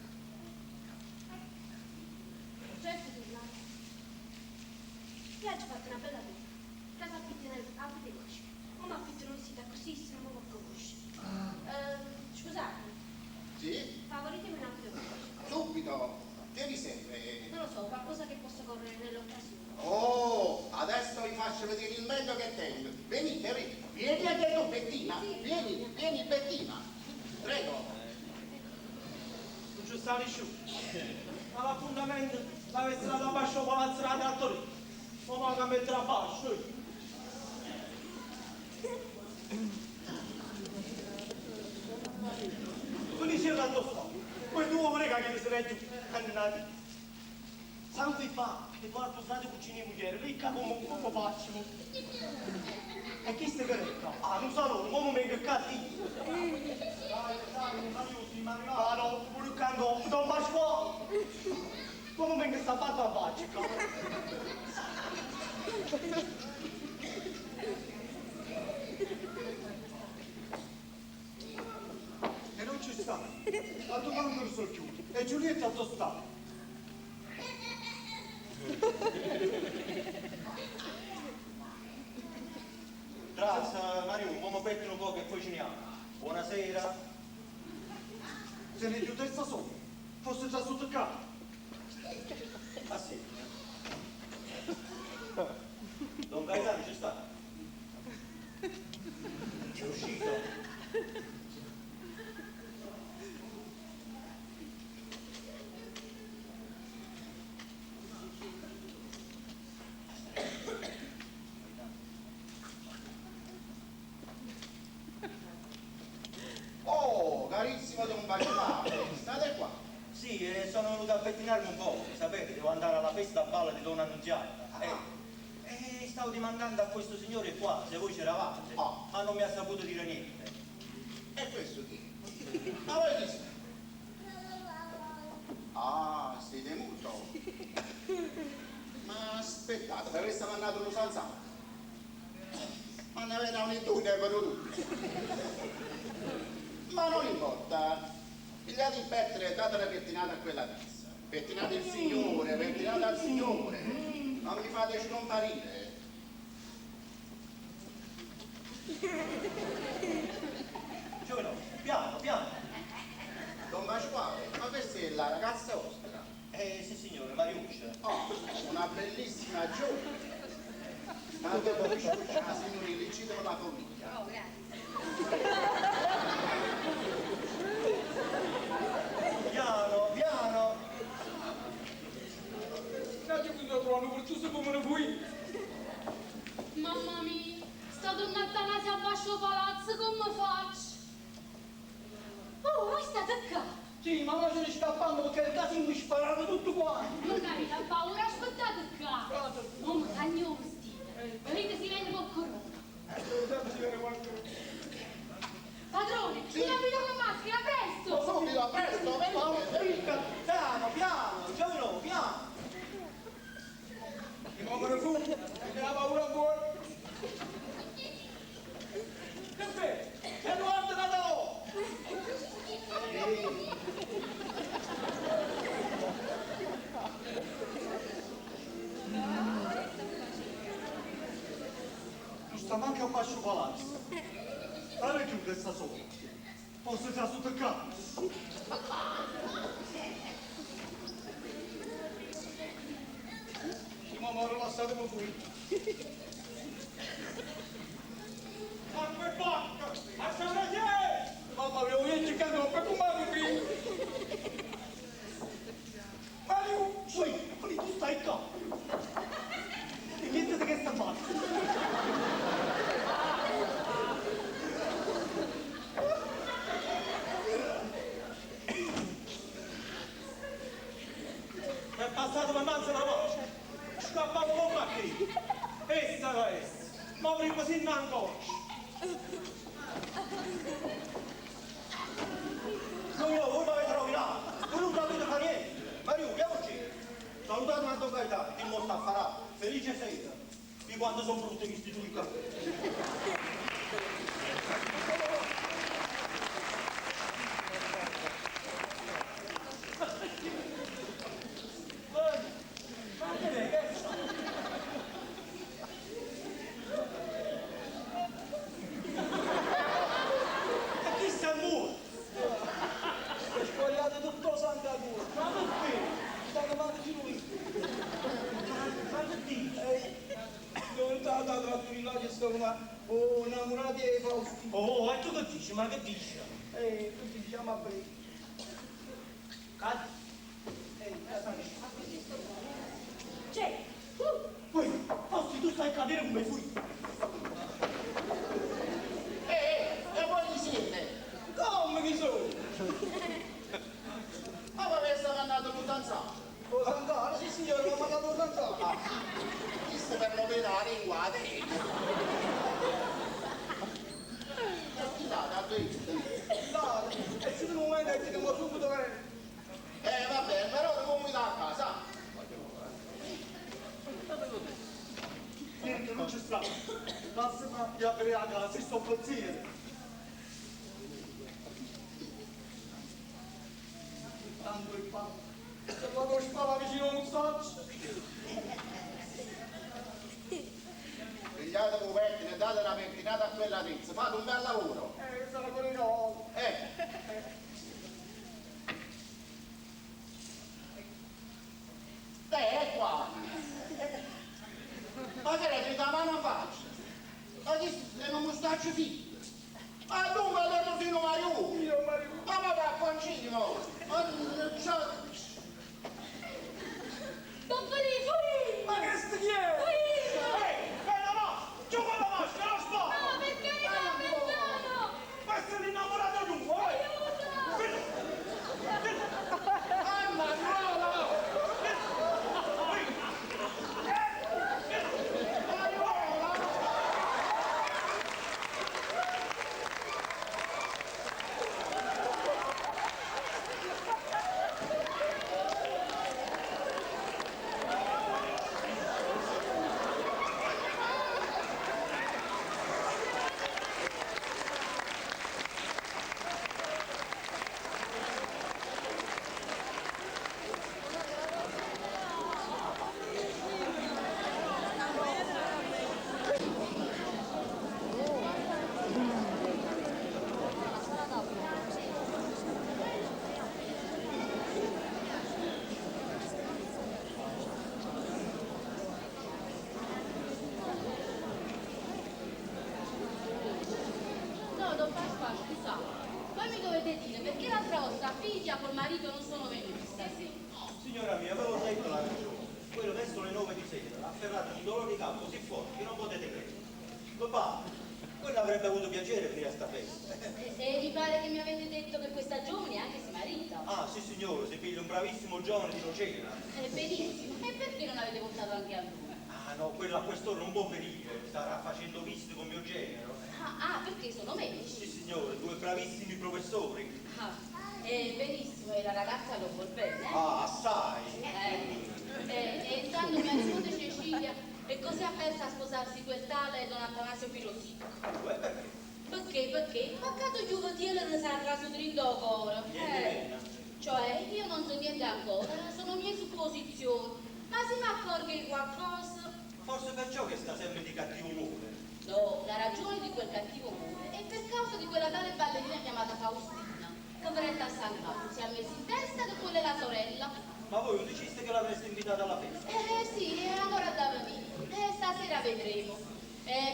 favoritemi un altro voce. Subito, che vi serve? Non lo so, qualcosa che possa correre nell'occasione. Oh, adesso vi faccio vedere il meglio che tengo. Venite, vieni a te, Bettina. Vieni, Bettina. Prego. Non ci sta nessuno. All'appuntamento l'avessi dato a Bascio Palazzo da Torino. Ma manca a mettere a Bascio. Tu dici tanto sto. Poi tu vuoi che mi sarei giù. Andati. Santo fa, che guardo frate cucine mugliere, ricca come faccio. E chi stai corretto? Ah, non so, come mi che cazzi. Ah no, pure quando non faccio. Come mi che sta fatto a faccia? E non ci sta. A domani non so più. E Giulietta a sta. Grazie, Mario, un uomo pettino un po' che poi ceniamo. Buonasera. Se ne più testa sopra. Fosse già sotto il capo. Ah sì. Don Gaetano ci sta? È uscito? Oh, carissimo Don Bacciato, state qua. Sì, sono venuto a pettinarmi un po', sapete, devo andare alla festa a balla di Donna Annunziata. Stavo dimandando a questo signore qua se voi c'eravate, ma non mi ha saputo dire niente. E questo chi? Ma voi chi siete? Ah, siete muto. Ma aspettate, per questo mi hanno dato uno salzato. Ma ne avete un intuito e per tutti. Ma non importa. Pigliate il pettere e date la pettinata a quella pizza. Pettinate il signore, pettinate al signore. Non mi fate scomparire. Giovane, piano, piano. Don Pasquale, ma questa è la ragazza vostra? Sì signore, Mariuccia. Oh, una bellissima giovane. Ma dopo la signorina, il cibo la famiglia. Oh, grazie. Piano, piano. Grazie per il trono, per tutto come ne vuoi. Mamma mia, sta donna Attanasia a Bascio Palazzo, come faccio? Oh, voi state qua? Sì, ma ora se ne scappando perché il casino mi sparano tutto quanto. Non avete paura, aspettate qua. Oh, ma cagno vestito. Venite, si vende qualcuno. Sempre si vede qualcuno. Padrone, Sì. mi abito con maschera, presto! Subito, presto, venite. Piano, piano, giovane, piano. Mi muovono fu, e la paura buona. Che fai? E non andate da loro! Non sta manca a Bascio Palazzo. Dove chiude sta sopra? Fosse già sotto il capo. Ma mi rilassatemi qui. Ma che bacca! A Saragè! Mamma mia, io ci cado per comare qui. Mario, su, tu stai qua. E niente che sta facendo. È passato la manza la voce. Scappavo con macchina. Essa la essa. Ma avrei così non conosci. Voi mi avete rovinato, voi non sapete fare niente. Mario, chiamaci. Salutate a Don Gaetano, che non sta a farà. Felice sera. Di quanto sono brutti questi due qua. Ma che è? Che sta? E chi sta al muro? tutto Santa Cruz. Ma perché? Sta chiamando di lui. Ma che dici? Dove sta la trattoria che sto innamorati di Faustino? Oh, e tu che dici? Ma che dici? Tutti si chiama Brei. Cazzo. C'è! Poi, Fausti, tu stai a cadere come fui. E voi chi siete? Come chi sono? Ma voi avete mandato un danzato? Lo Sant'Anna, sì signore, mi ha mandato lo Sant'Anna. Questo per non vedere la lingua a te. E chi l'ha dato io? Là, e se tu non vuoi che ti devo subito bene. Va bene, però devo andare a casa. Niente, non c'è stato. Lasciami di aprire a casa, si sto pazzire. Tanto il pane. Se vado spalla vicino a un sacco. Pigliate coperti e date una pettinata a quella tizia, fate un bel lavoro. Sono con i no. È qua. Ma che è da mano a faccia? Ma che è un mustaccio figlio? Ma dunque allora fino a Mario. Io, Mario. Ma va concino. Ma Don Filippo! Ma che sti chi è? Bella no! Giù con la maschera, non sto! No, per carità, perdono! Questo è l'innamorato tuo, mamma no! No, Don Pasqua, scusa. Poi mi dovete dire perché l'altra volta figlia col marito non sono venuti stasera. Signora mia, avevo detto la ragione. Quello verso le 9 di sera ha afferrato un dolore di capo così forte che non potete credere. Papà, quello avrebbe avuto piacere venire a sta festa. E mi pare che mi avete detto che questa giovane anche si marita. Ah, sì signore, si piglia un bravissimo giovane di Nocera. Benissimo. E perché non avete portato anche a lui? Ah no, quello a quest'ora non può venire, starà facendo visite con mio genero. Perché sono medici? Sì signore, due bravissimi professori. Benissimo, e la ragazza lo vuol bene? Ah, assai. E intanto mia nipote Cecilia, e così ha perso a sposarsi quel tale Don Atanasio Filosicco. Perché? Perché? Peccato giuvatiele non sarà trasudrito ancora. Niente meno. Cioè, io non so niente ancora, sono mie supposizioni, ma se mi accorgo di qualcosa... Forse perciò che sta sempre di cattivo umore. No, la ragione di quel cattivo umore è per causa di quella tale ballerina chiamata Faustina, poveretta a San Carlo, si è messa in testa che quella è la sorella. Ma voi non diceste che l'avreste invitata alla festa? Sì, e allora da venire. Stasera vedremo.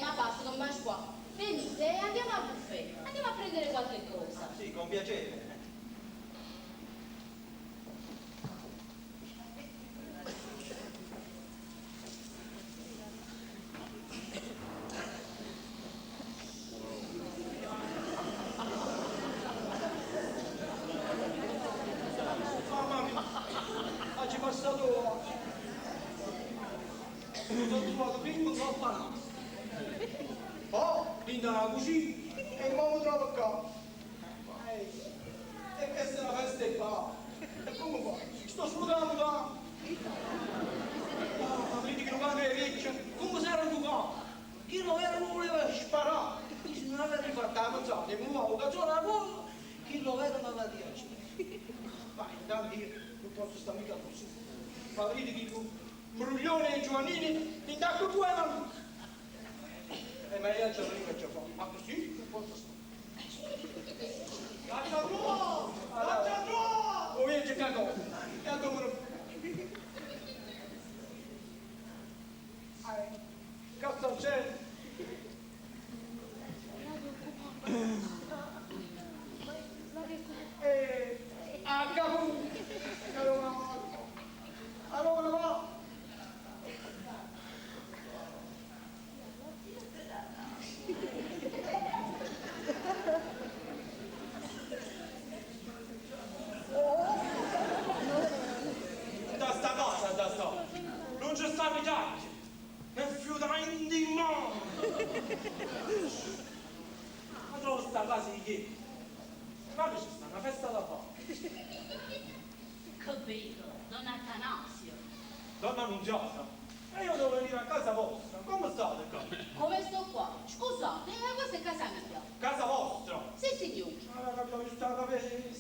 Ma basta, Don Pasqua. Venite, andiamo al buffet. Andiamo a prendere qualche cosa. Sì, con piacere. Mamma mia, oggi è passato. Mi sono trovato prima un campanato. Poi, dentro la cucina, e ora mi trovo qua. E questa è una festa qua. E come fa? Sto sfruttando qua. Ma vedi che non va che è vecchio. Come si era qua? Chi non era non voleva sparare. Dice, non aveva rifatto la mazzata, e mi muovo, cazzo la buona. Chi lo era non aveva dieci. Vai, intanto io non posso stare mica così. Ma vedete che con Bruglione e Giovannini mi dacco due mani. Ma io ce l'ho già fatto. Ma così non posso stare. Caccia tua! Caccia tua! vedo, Don Atanasio. Donna Annunziata, e io devo venire a casa vostra. Come state qua? Come sto qua? Scusate, questa è casa mia. Casa vostra? Sì, signore. Abbiamo visto la capesta.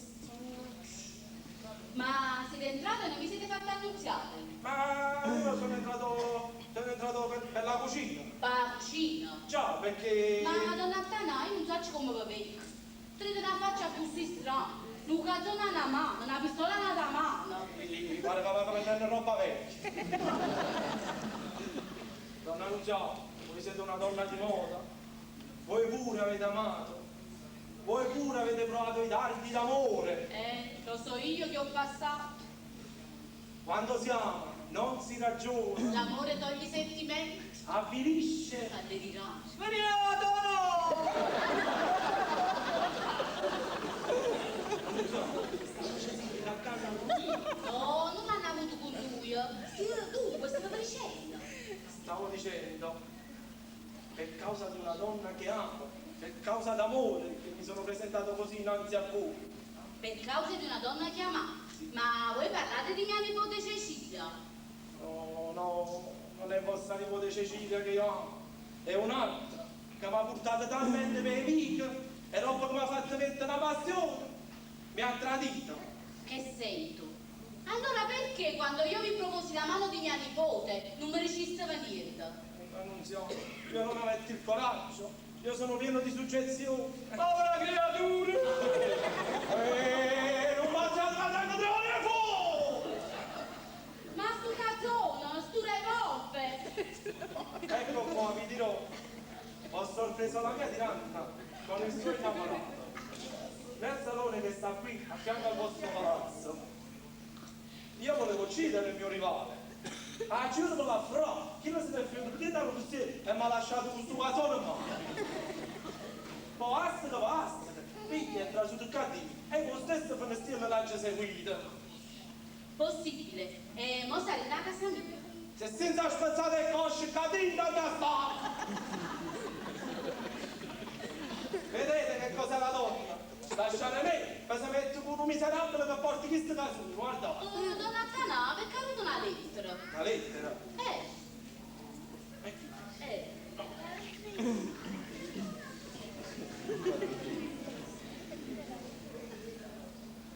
Ma siete entrate e non vi siete fatte annunziate? Ma io sono entrato per la cucina. Per la cucina? Già, perché... Ma Don Atanasio, io non so come vi vedo. Tenete una faccia così strana. Un cazzone a una mano, una pistola a una mano. Mi pare che aveva prendere roba vecchia. Donna Annunziata, voi siete una donna di moda. Voi pure avete amato. Voi pure avete provato i dardi d'amore. Lo so io che ho passato. Quando si ama, non si ragiona. L'amore toglie i sentimenti. Avvilisce. A delirare. No, non hanno avuto con lui. Dunque, stavo dicendo. Stavo dicendo, per causa di una donna che amo, per causa d'amore, che mi sono presentato così innanzi a voi. Per causa di una donna che ama. Ma voi parlate di mia nipote Cecilia? No, no, non è vostra nipote Cecilia che io amo, è un'altra che mi ha portato talmente per i vic e roba che mi ha fatto mettere una passione, mi ha tradito. Che sei tu? Allora perché quando io vi proposi la mano di mia nipote non mi riusciste a venire? Annunziata, io non avete il coraggio, io sono pieno di suggezione. Povera creatura! Non faccio la controllo fuori! Ma sto cazzone, sto revolver! Ecco qua, vi dirò, ho sorpreso la mia tiranna con il suo innamorato. Nel salone che sta qui, a fianco al vostro palazzo. Io volevo uccidere il mio rivale. Ha giuro per la fra, chi lo si deve fare? Perché da così e mi ha lasciato questo casone in mano. Poi basta, figli entra su Ducati e con lo stesso finestrino l'ha seguita. Possibile. E mo sarete a casa mia. Se senza spezzare le cosce, cadendo da sta. Vedete che cos'è la donna? Lasciare me, poi si mette con un miserabile che porti questo caso, guarda. Donna Canà, perché ha avuto una lettera? Una lettera?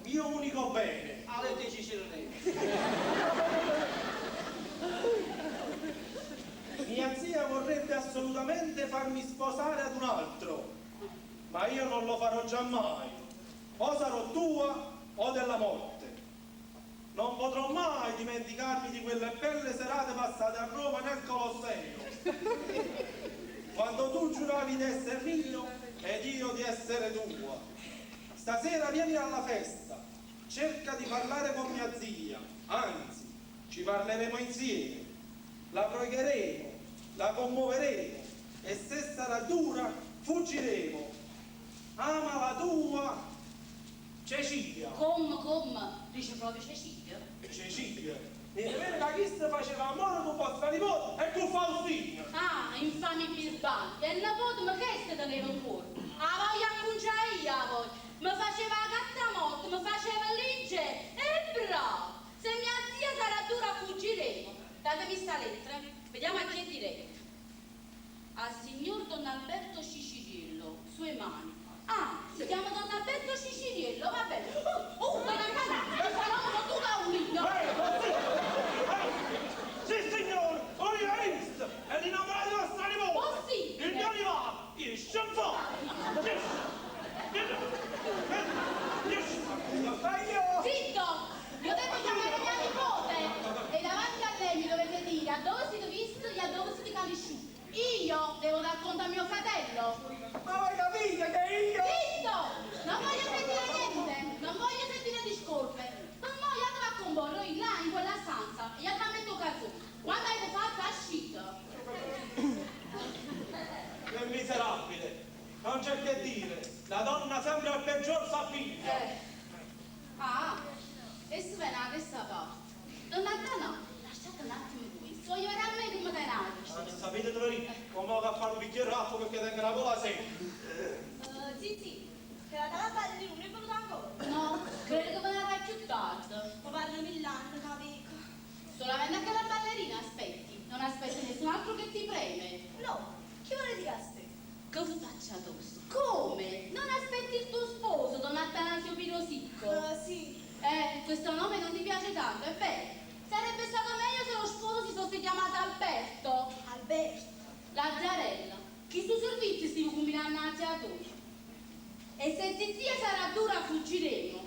Mio unico bene. Avete Cicerone. Mia zia vorrebbe assolutamente farmi sposare ad un altro, ma io non lo farò giammai. O sarò tua o della morte. Non potrò mai dimenticarmi di quelle belle serate passate a Roma nel Colosseo. Quando tu giuravi di essere mio ed io di essere tua. Stasera vieni alla festa, cerca di parlare con mia zia, anzi, ci parleremo insieme, la pregheremo, la commuoveremo e se sarà dura, fuggiremo. Ama la tua Cecilia. Come? Dice proprio Cecilia? Cecilia. E vede che chi si faceva amore con vostra nipote e con Faustino. Ah, infami birbanti. E il nipote ma che se teneva in cuore? Ah, voglio acconciare io a voi. Mi faceva la gatta morta, mi faceva legge. E bravo! Se mia zia sarà dura fuggiremo. Datemi sta lettera, vediamo a chi è diretto. Al signor Don Alberto Ciciriello, sue mani. Ah, si chiama Don Alberto Ciciriello, va bene. Donna Canà, questa non tu da un lido. Sì, signore, ho visto, è l'innamorato di vostra nipote. Possibile. Il mio rivale, il scienziato. Zitto! Io devo chiamare mia nipote! E davanti a lei mi dovete dire a dove siete visti e a dove siete cresciuti. Io devo raccontare a mio fratello. Ma voi capite che io... Zitto! Non voglio sentire niente! Non voglio sentire discolpe! Non voglio andare a comporre là in quella stanza e io ti metto caso. Quando hai fatto a scita? Che miserabile! Non c'è che dire, la donna sembra il peggior sapiglia. Ah, e si vede questa parte. Donna Tana, lasciate un attimo qui. So io veramente come denaro. Ma non sapete dove ride? Come vado a fare un bicchiere d'acqua perché tengo la gola secca. Zizi, che la talaballa di non è venuta ancora. No, credo che me la fai più tardi. Ma parlami là. Solamente anche la ballerina aspetti. Non aspetti nessun altro che ti preme. No, chi vuole dire a te? Cosa faccia tosto? Come? Non aspetti il tuo sposo, Don Atanasio Pirosicco? Sì. Questo nome non ti piace tanto, è vero? Sarebbe stato meglio se lo sposo si fosse chiamato Alberto. Alberto. Lazzarella, chi su servizi stiamo combinando innanzi a tu? E se zia sarà dura fuggiremo.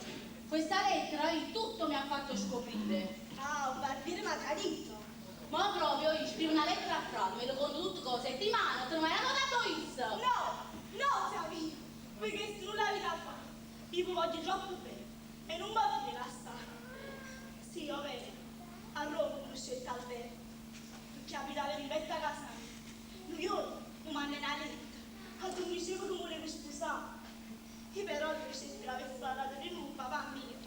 Questa lettera il tutto mi ha fatto scoprire. Ah, un barbiere mi ha tradito. Ma proprio io scrivo una lettera a Fra, me lo conto tutte cose, ti mano, te lo mai dato isso. No, Savino, perché se non la vita fa, io mi voglio troppo bene e non va bene la sta. Sì, va bene, a Roma ho scelto Alberto, perché abitava in vetta casa. Io mi manda una lettera, quando mi dicevo che volevo sposare. Io però non scelto la vestita di un papà mio.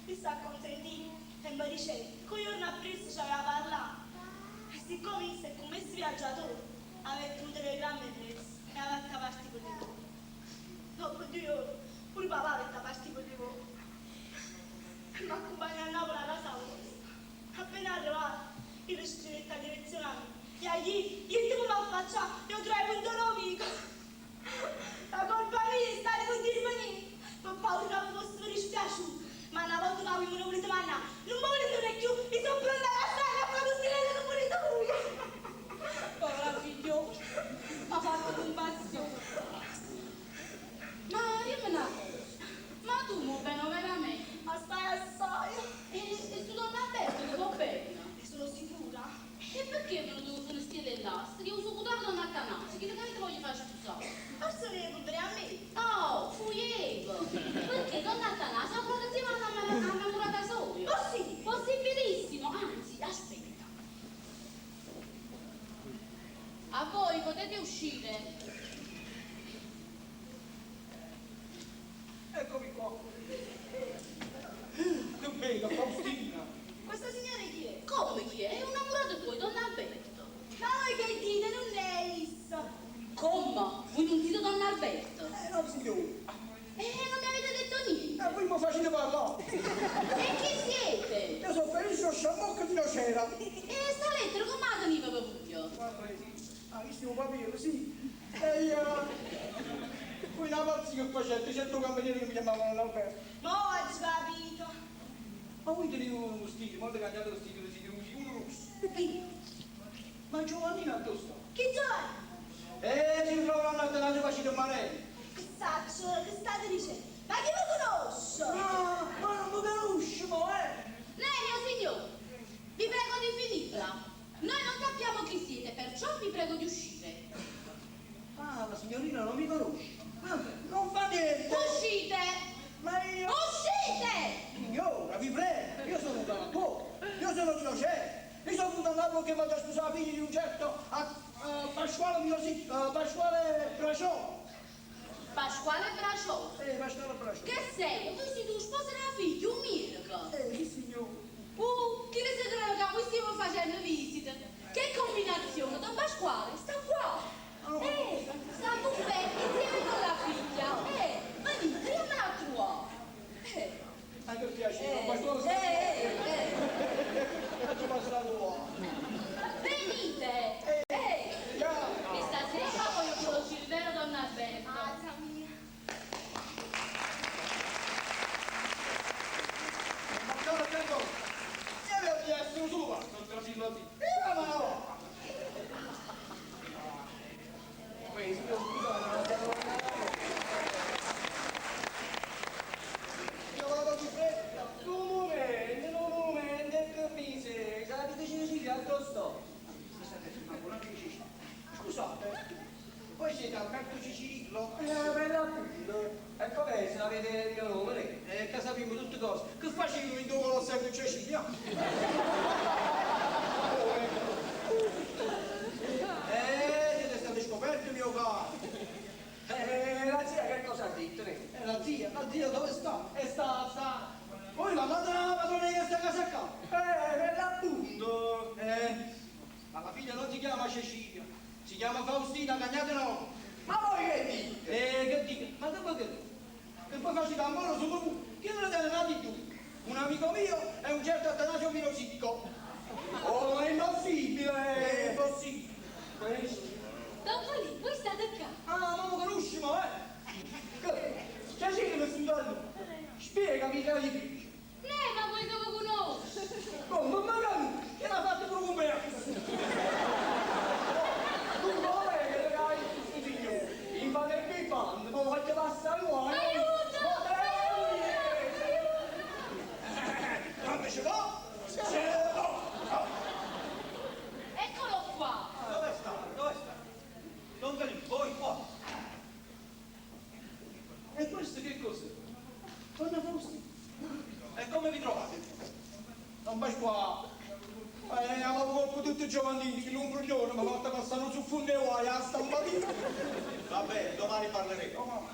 Mi sta contentino e mi dice che un giorno appresso ci aveva parlato. E siccome io è come viaggiatore, aveva un telegramma preso e aveva fatto parte con voi. Dopo 2 ore, pure papà aveva fatto parte con voi. E mi accompagna a Napoli alla casa vostra. Appena arrivato, io scrivetta a direzionare. E agli, io ti volevo affacciare, io trovo un tuo amico. La colpa mia è stata non dirmi niente. Per paura che fosse dispiaciuto. Ma una volta che avevo volete mangiare, non mi volete più, mi sono presa la strada a fare tutti le volete lui. Povera figlio, mi ha fatto compassione. Ma io me la cosa, ma tu mi bene veramente? Assai. E tu non Alberto che va bene? Ne sono sicura. E perché me lo devo fare stile dell'asta? Che uso cutato da Atanasio, che veramente voglio fare sposare? Forse ne devo a me. Oh, fuievo! Perché Don Atanasio la protezione l'ha innamorata solo? Possibile. Possibilissimo, anzi, aspetta. A voi potete uscire. Eccomi qua. Che bella, Faustina. Questa signora chi è? Come chi è? È un innamorato tuo, Don Alberto. Ma voi che dite, non è essa. Come? Voi non dite Don Alberto? No, signore. Non mi avete detto niente. Voi mi facete parlare. E chi siete? Io sono Felice Sciamocca di Nocera. E sta lettera come la teniva per voi? Guarda, io stiamo papiro, sì. E io... Poi una pazzia che facete, 100 camerieri che mi chiamavano Alberto. Mo' ho capito. Ma voi tenete uno stile, quando cambiate lo stile, siete uno rosso. Ma Giovannina dove sta? Chi Giovanni? Si trovano a tenere facile Marelli. Che saccio, che state dicendo? Ma chi mi conosce? Ma non mi conosci, Lei, mio signore, vi prego di finirla. Noi non sappiamo chi siete, perciò vi prego di uscire. Ah, la signorina non mi conosce. Vabbè, non fa niente. Uscite! Ma io... Uscite! Signora, vi prego, io sono un galantuomo, io sono di Nocera. Io sono venuto a Napoli che voglio sposare figli di un certo Pasquale Bracciò. Pasquale Bracciò. Pasquale Bracciò. Che sei? Voi siete un sposo e una figlia, un miracolo. Sì, signore. Chi ne si crede che voi stiamo facendo visite? Che combinazione, Don Pasquale, sta qua. Sta buffetto insieme con la figlia. Venite, io me la trovo. Anche per piacere, Pasquale sta qua. Faccio passare qua. Venite. E stasera voglio conoscere il vero Don Alberto. Mazza mia. Ma cara tempo, io devo essere sua, non te la dico così. Io ma no. Questo, io vado di fretta. Non momento, capisci? Sarà di Sicilia, addosso. Scusate, voi siete Alberto Cicillo? Bella appunto. Ecco lei, se avete il mio nome, che sappiamo tutte cose. Che facevo in dove lo sempre Cecilia? Siete stati scoperti, mio caro. La zia che cosa ha detto? La zia dove sta? Sta. Poi la madrona che sta a casa qua. Bella appunto. Ma la figlia non si chiama Cecilia, si chiama Faustina, cagnate no. Ma voi che dite? Che dico? Ma che vuoi che? Che poi facete ancora su tu? Chi non è nati tu? Una amico mio è un certo Atanasio Vinosicco. Oh, è impossibile! È impossibile! Don Polì, voi state qua? Ah, non lo conosciamo, Piacere per studiarlo. Spiegami che hai dici. Ma voi dove conosci? Come, magari, che l'ha fatto proprio me? Tu non è che hai questo signore. In fare che fanno, poi faccio passare uomo. Aiuto! Quando ce l'ho? Ce l'ho! Eccolo qua! Dove sta? Dove sta? Don Filippo, voi qua. E questo che cos'è? Donna Faustina. E come vi trovate? Non vai qua. Avevo colpo tutti i giovannini che non coglione mi ha fatto passare su fondo e guai a stampatino. Va bene, domani parleremo.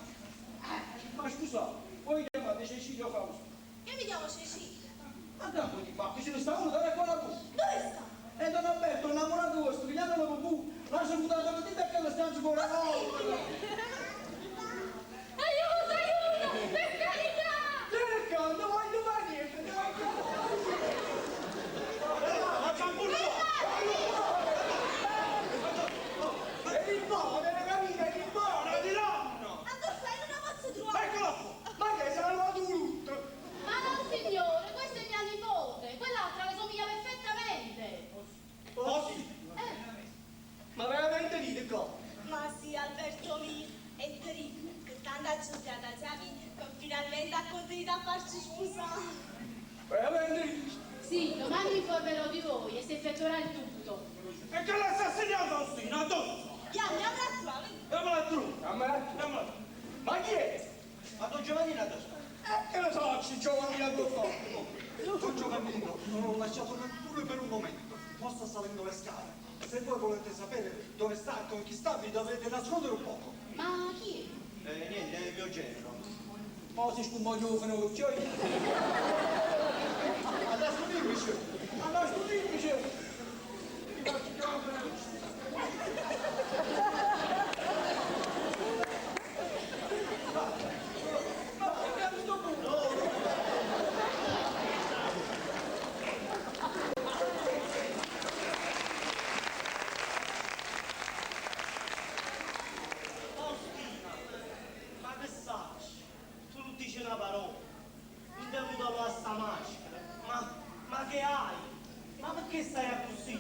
Ma scusa, voi chiamate Cecilia Fausto? Io mi chiamo Cecilia. Ma dammi di fatti, ce ne sta uno, dove è qua la tua? Dove sta? E Don Alberto, innamorato vostro, che gli hanno la bubù, l'ha saputo la mattina che la stanza fuori. Aiuto, aiuto! Per carità! Cerca, non voglio fare niente, non voglio fare. E il buono, amica, il buono, di nonno! Ma dove stai? Non la posso trovare. Eccolo qua! Ma che se l'ha levato un lutto? Ma no, signore, questa è mia nipote. Quell'altra le somiglia perfettamente. Oh sì? Ma veramente dite qua? Ma sì, Alberto mio, è triste. Che tanto aggiungiata a che finalmente ha convinto a farci sposare. Veramente dite? Sì, domani mi informerò di voi e si effettuerà il tutto. E che l'assassiniamo Faustina, addosso? Andiamo a trovare. Dammola giù. Dammola. Ma chi è? Ma Don Giovannino addosso? Che lo so, ci Giovannino addosso. Don Giovannino, non l'ho lasciato neppure per un momento. Mo sta salendo le scale. Se voi volete sapere dove sta e con chi sta, vi dovete nascondere un poco. Ma chi è? Niente, è il mio genero. Mo si scumoglio con cioè. Adesso dimmi, c'è. Adesso dimmi, c'è. Ti faccio chiamare. Faustina, ma che sai? Tu non dici una parola. Non ti avuto allora sta maschera. Ma che hai? Ma perché stai così?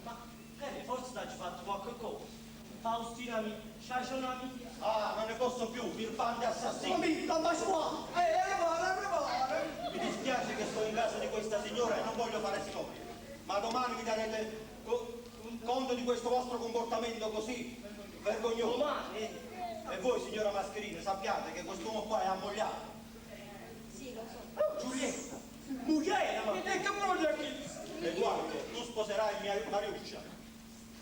Ma che forse ti hai fatto qualche cosa? Faustina mia, c'hai un'amica? Ah, non ne posso più, birbante assassino. Amica, ma qua! Levare! Mi dispiace che sto in casa di questa signora e non voglio fare storie. Ma domani mi darete conto di questo vostro comportamento così vergognoso. Domani? E voi, signora Mascherina, sappiate che quest'uomo qua è ammogliato. Sì, lo so. Giulietta! Mugliera! E che moglie qui? E guarda, tu sposerai mia Mariuccia.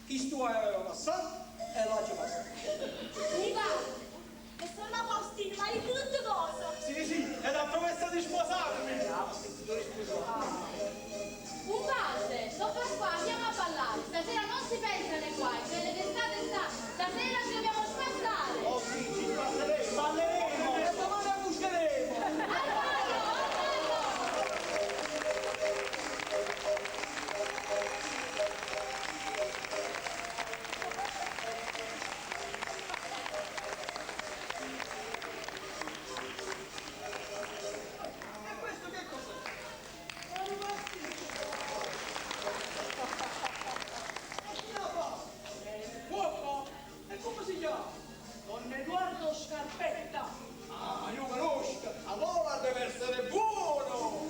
Chi sto è passato e la ci passa. Mi pare. E sono la Faustina, ma di tutte cose. Sì, è la promessa di sposarmi. Un padre, sopra qua, andiamo a ballare. Stasera non si pensa nei guai, quelle d'estate sta. Stasera ci dobbiamo spassare. Oh sì, ci spasseremo, balleremo. E domani buscheremo. Al ballo, al ballo! E questo che cos'è? È un vestito. E chi la fa? Uomo? E come si chiama? Don Edoardo Scarpetta. Ah, io conosco. Allora deve essere buono.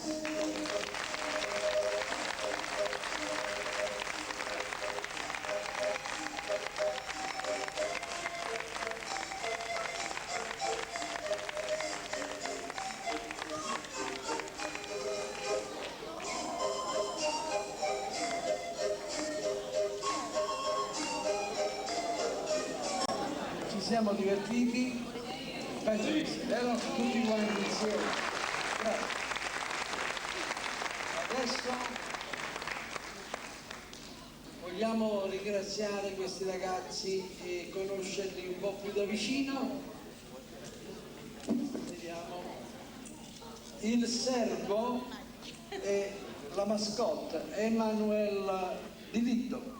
Ci siamo divertiti, penso di sì, vero? Tutti quanti insieme. Grazie. Adesso vogliamo ringraziare questi ragazzi e conoscerli un po' più da vicino. Vediamo. Il serbo e la mascotte Emanuel Di Vitto.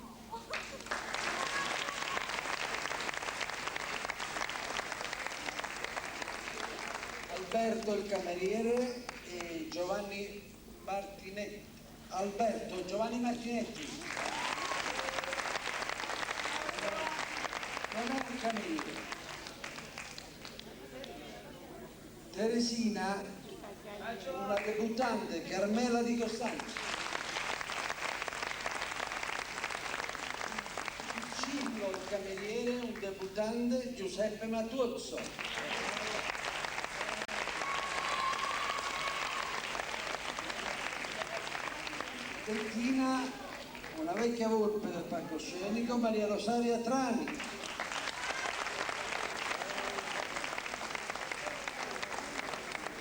Alberto il cameriere e Giovanni Martinetti. Alberto Giovanni Martinetti. Non è un cameriere. Teresina, una debuttante, Carmela Di Costanzo. Ciclo il cameriere, un debuttante, Giuseppe Matuozzo. Bettina, una vecchia volpe del palcoscenico, Maria Rosaria Trani.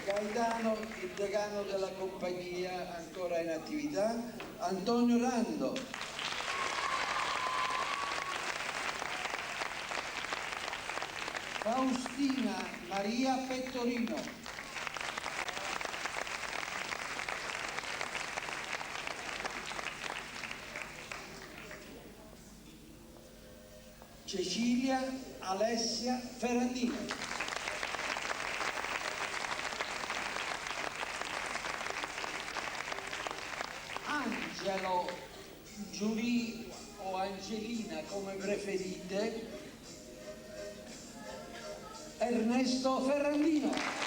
Gaetano, il decano della compagnia ancora in attività, Antonio Rando. Faustina Maria Pettorino. Cecilia Alessia Ferrandino. Angelo Giulie o Angelina come preferite, Ernesto Ferrandino.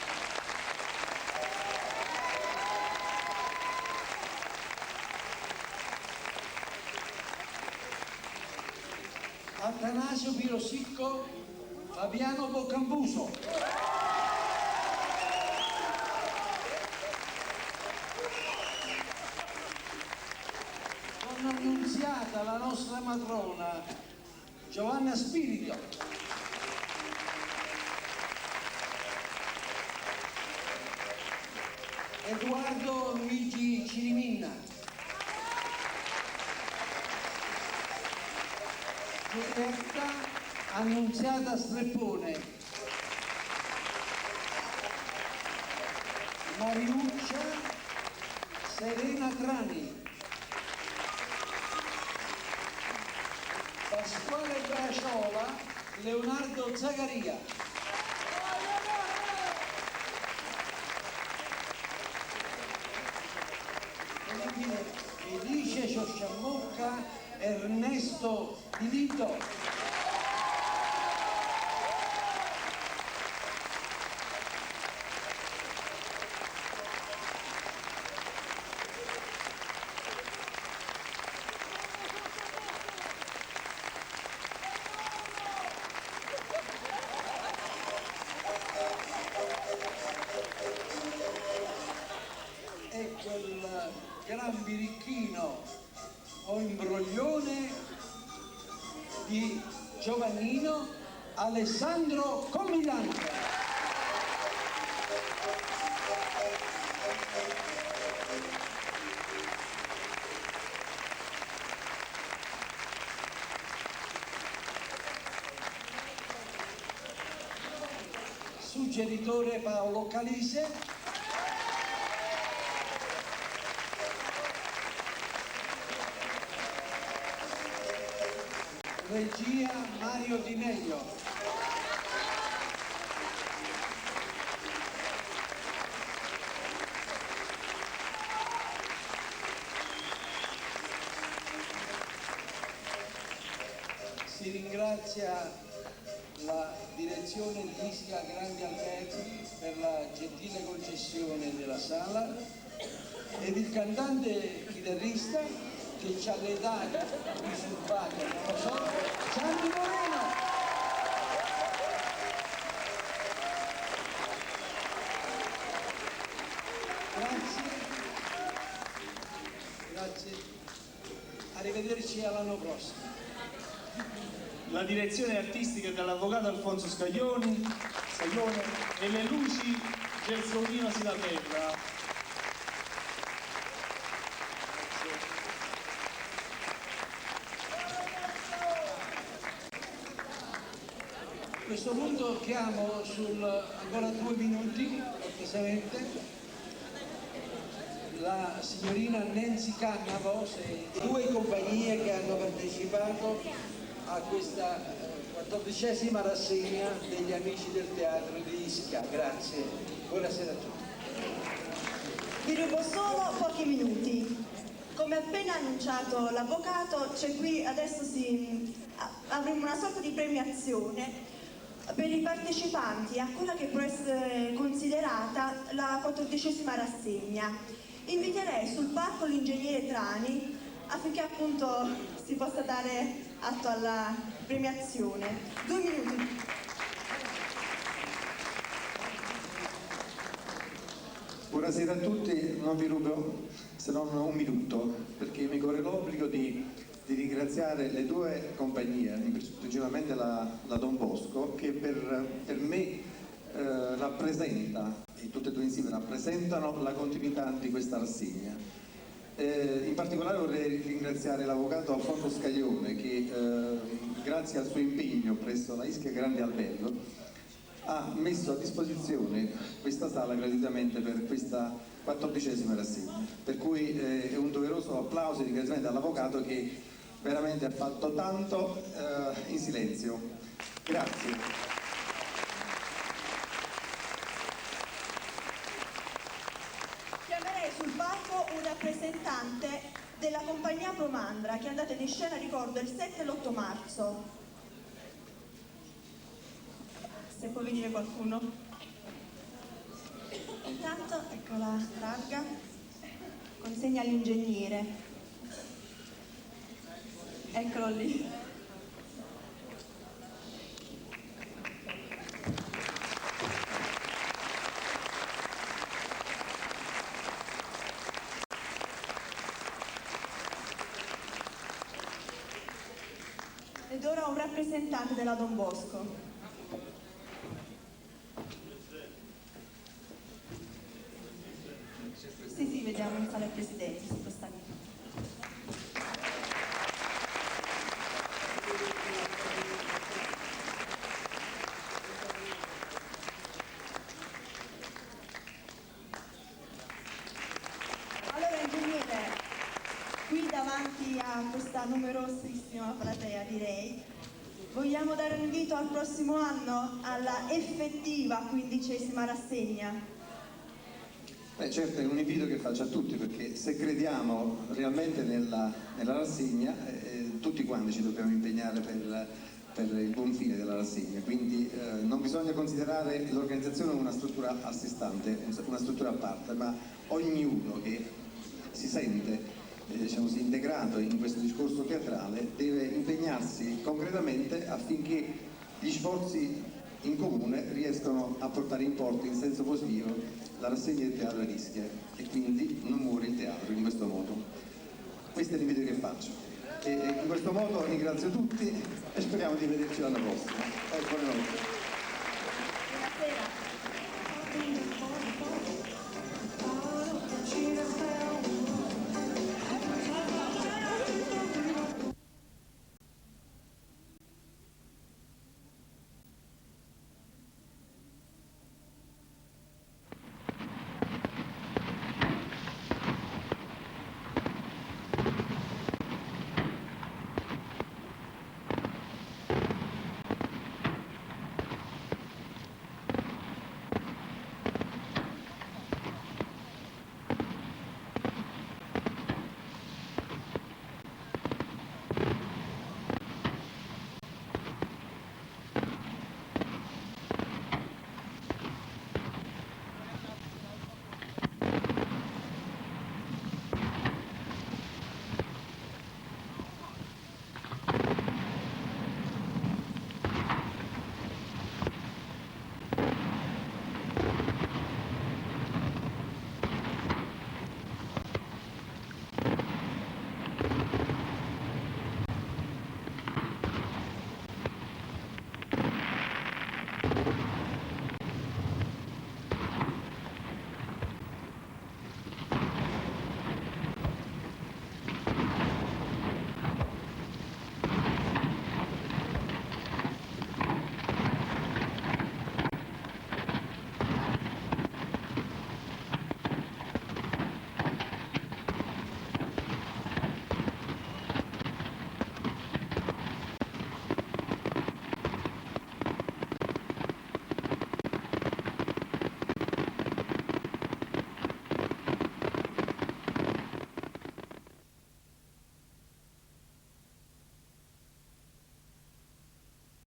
Atanasio Pirosicco, Fabiano Boccambuso. Donna Annunziata, la nostra matrona, Giovanna Spirito. Edoardo Luigi Ciriminna. Giulietta Annunziata Streppone. Mariuccia Serena Trani. Pasquale Braciola Leonardo Zagaria. E infine Felice Ciosciamocca Ernesto Di Vitto. E quel gran birichino o imbroglione di Giovannino Alessandro Comilante. Suggeritore Paolo Calise. Regia Mario Di Meglio. Si ringrazia la direzione di Ischia Grandi Alberti per la gentile concessione della sala ed il cantante chitarrista che ci ha le date riservate, non lo so, Gianni Moreno. Grazie, grazie, arrivederci all'anno prossimo. La direzione artistica dell'avvocato Alfonso Scaglione e le luci Gelsomino Silabella. A questo punto chiamo sul ancora 2 minuti, cortesemente, la signorina Nancy Cannavos e due compagnie che hanno partecipato a questa 14ª rassegna degli amici del teatro di Ischia. Grazie, buonasera a tutti. Vi rubo solo pochi minuti. Come appena annunciato l'avvocato, c'è qui adesso avremo una sorta di premiazione per i partecipanti a quella che può essere considerata la 14ª rassegna. Inviterei sul palco l'ingegnere Trani affinché appunto si possa dare atto alla premiazione. 2 minuti. Buonasera a tutti, non vi rubo se non un minuto, perché mi corre l'obbligo di ringraziare le due compagnie, principalmente la Don Bosco, che per me rappresenta, e tutte e due insieme rappresentano la continuità di questa rassegna. In particolare vorrei ringraziare l'avvocato Alfonso Scaglione che grazie al suo impegno presso la Ischia Grande Albergo ha messo a disposizione questa sala gratuitamente per questa 14ª rassegna, per cui è un doveroso applauso e ringraziamento all'avvocato che veramente ha fatto tanto in silenzio. Grazie. Chiamerei sul palco un rappresentante della compagnia Promandra che è andata in scena, ricordo, il 7 e l'8 marzo. Se può venire qualcuno. Intanto ecco la targa, consegna all'ingegnere. Eccolo lì. Ed ora un rappresentante della Don Bosco. Sì, vediamo in sala presidente, si può stare. Allora, ingegnere, qui davanti a questa numerosissima platea, direi, vogliamo dare un invito al prossimo anno alla effettiva 15ª rassegna? Certo, è un invito che faccio a tutti, perché se crediamo realmente nella rassegna, tutti quanti ci dobbiamo impegnare per il buon fine della rassegna, quindi non bisogna considerare l'organizzazione una struttura a sé stante, una struttura a parte, ma ognuno che si sente diciamo così, integrato in questo discorso teatrale deve impegnarsi concretamente affinché gli sforzi in comune riescono a portare in porto in senso positivo la rassegna del teatro di Ischia e quindi non muore il teatro in questo modo. Questo è l'invito che faccio e in questo modo ringrazio tutti e speriamo di vederci l'anno prossimo. Buonanotte.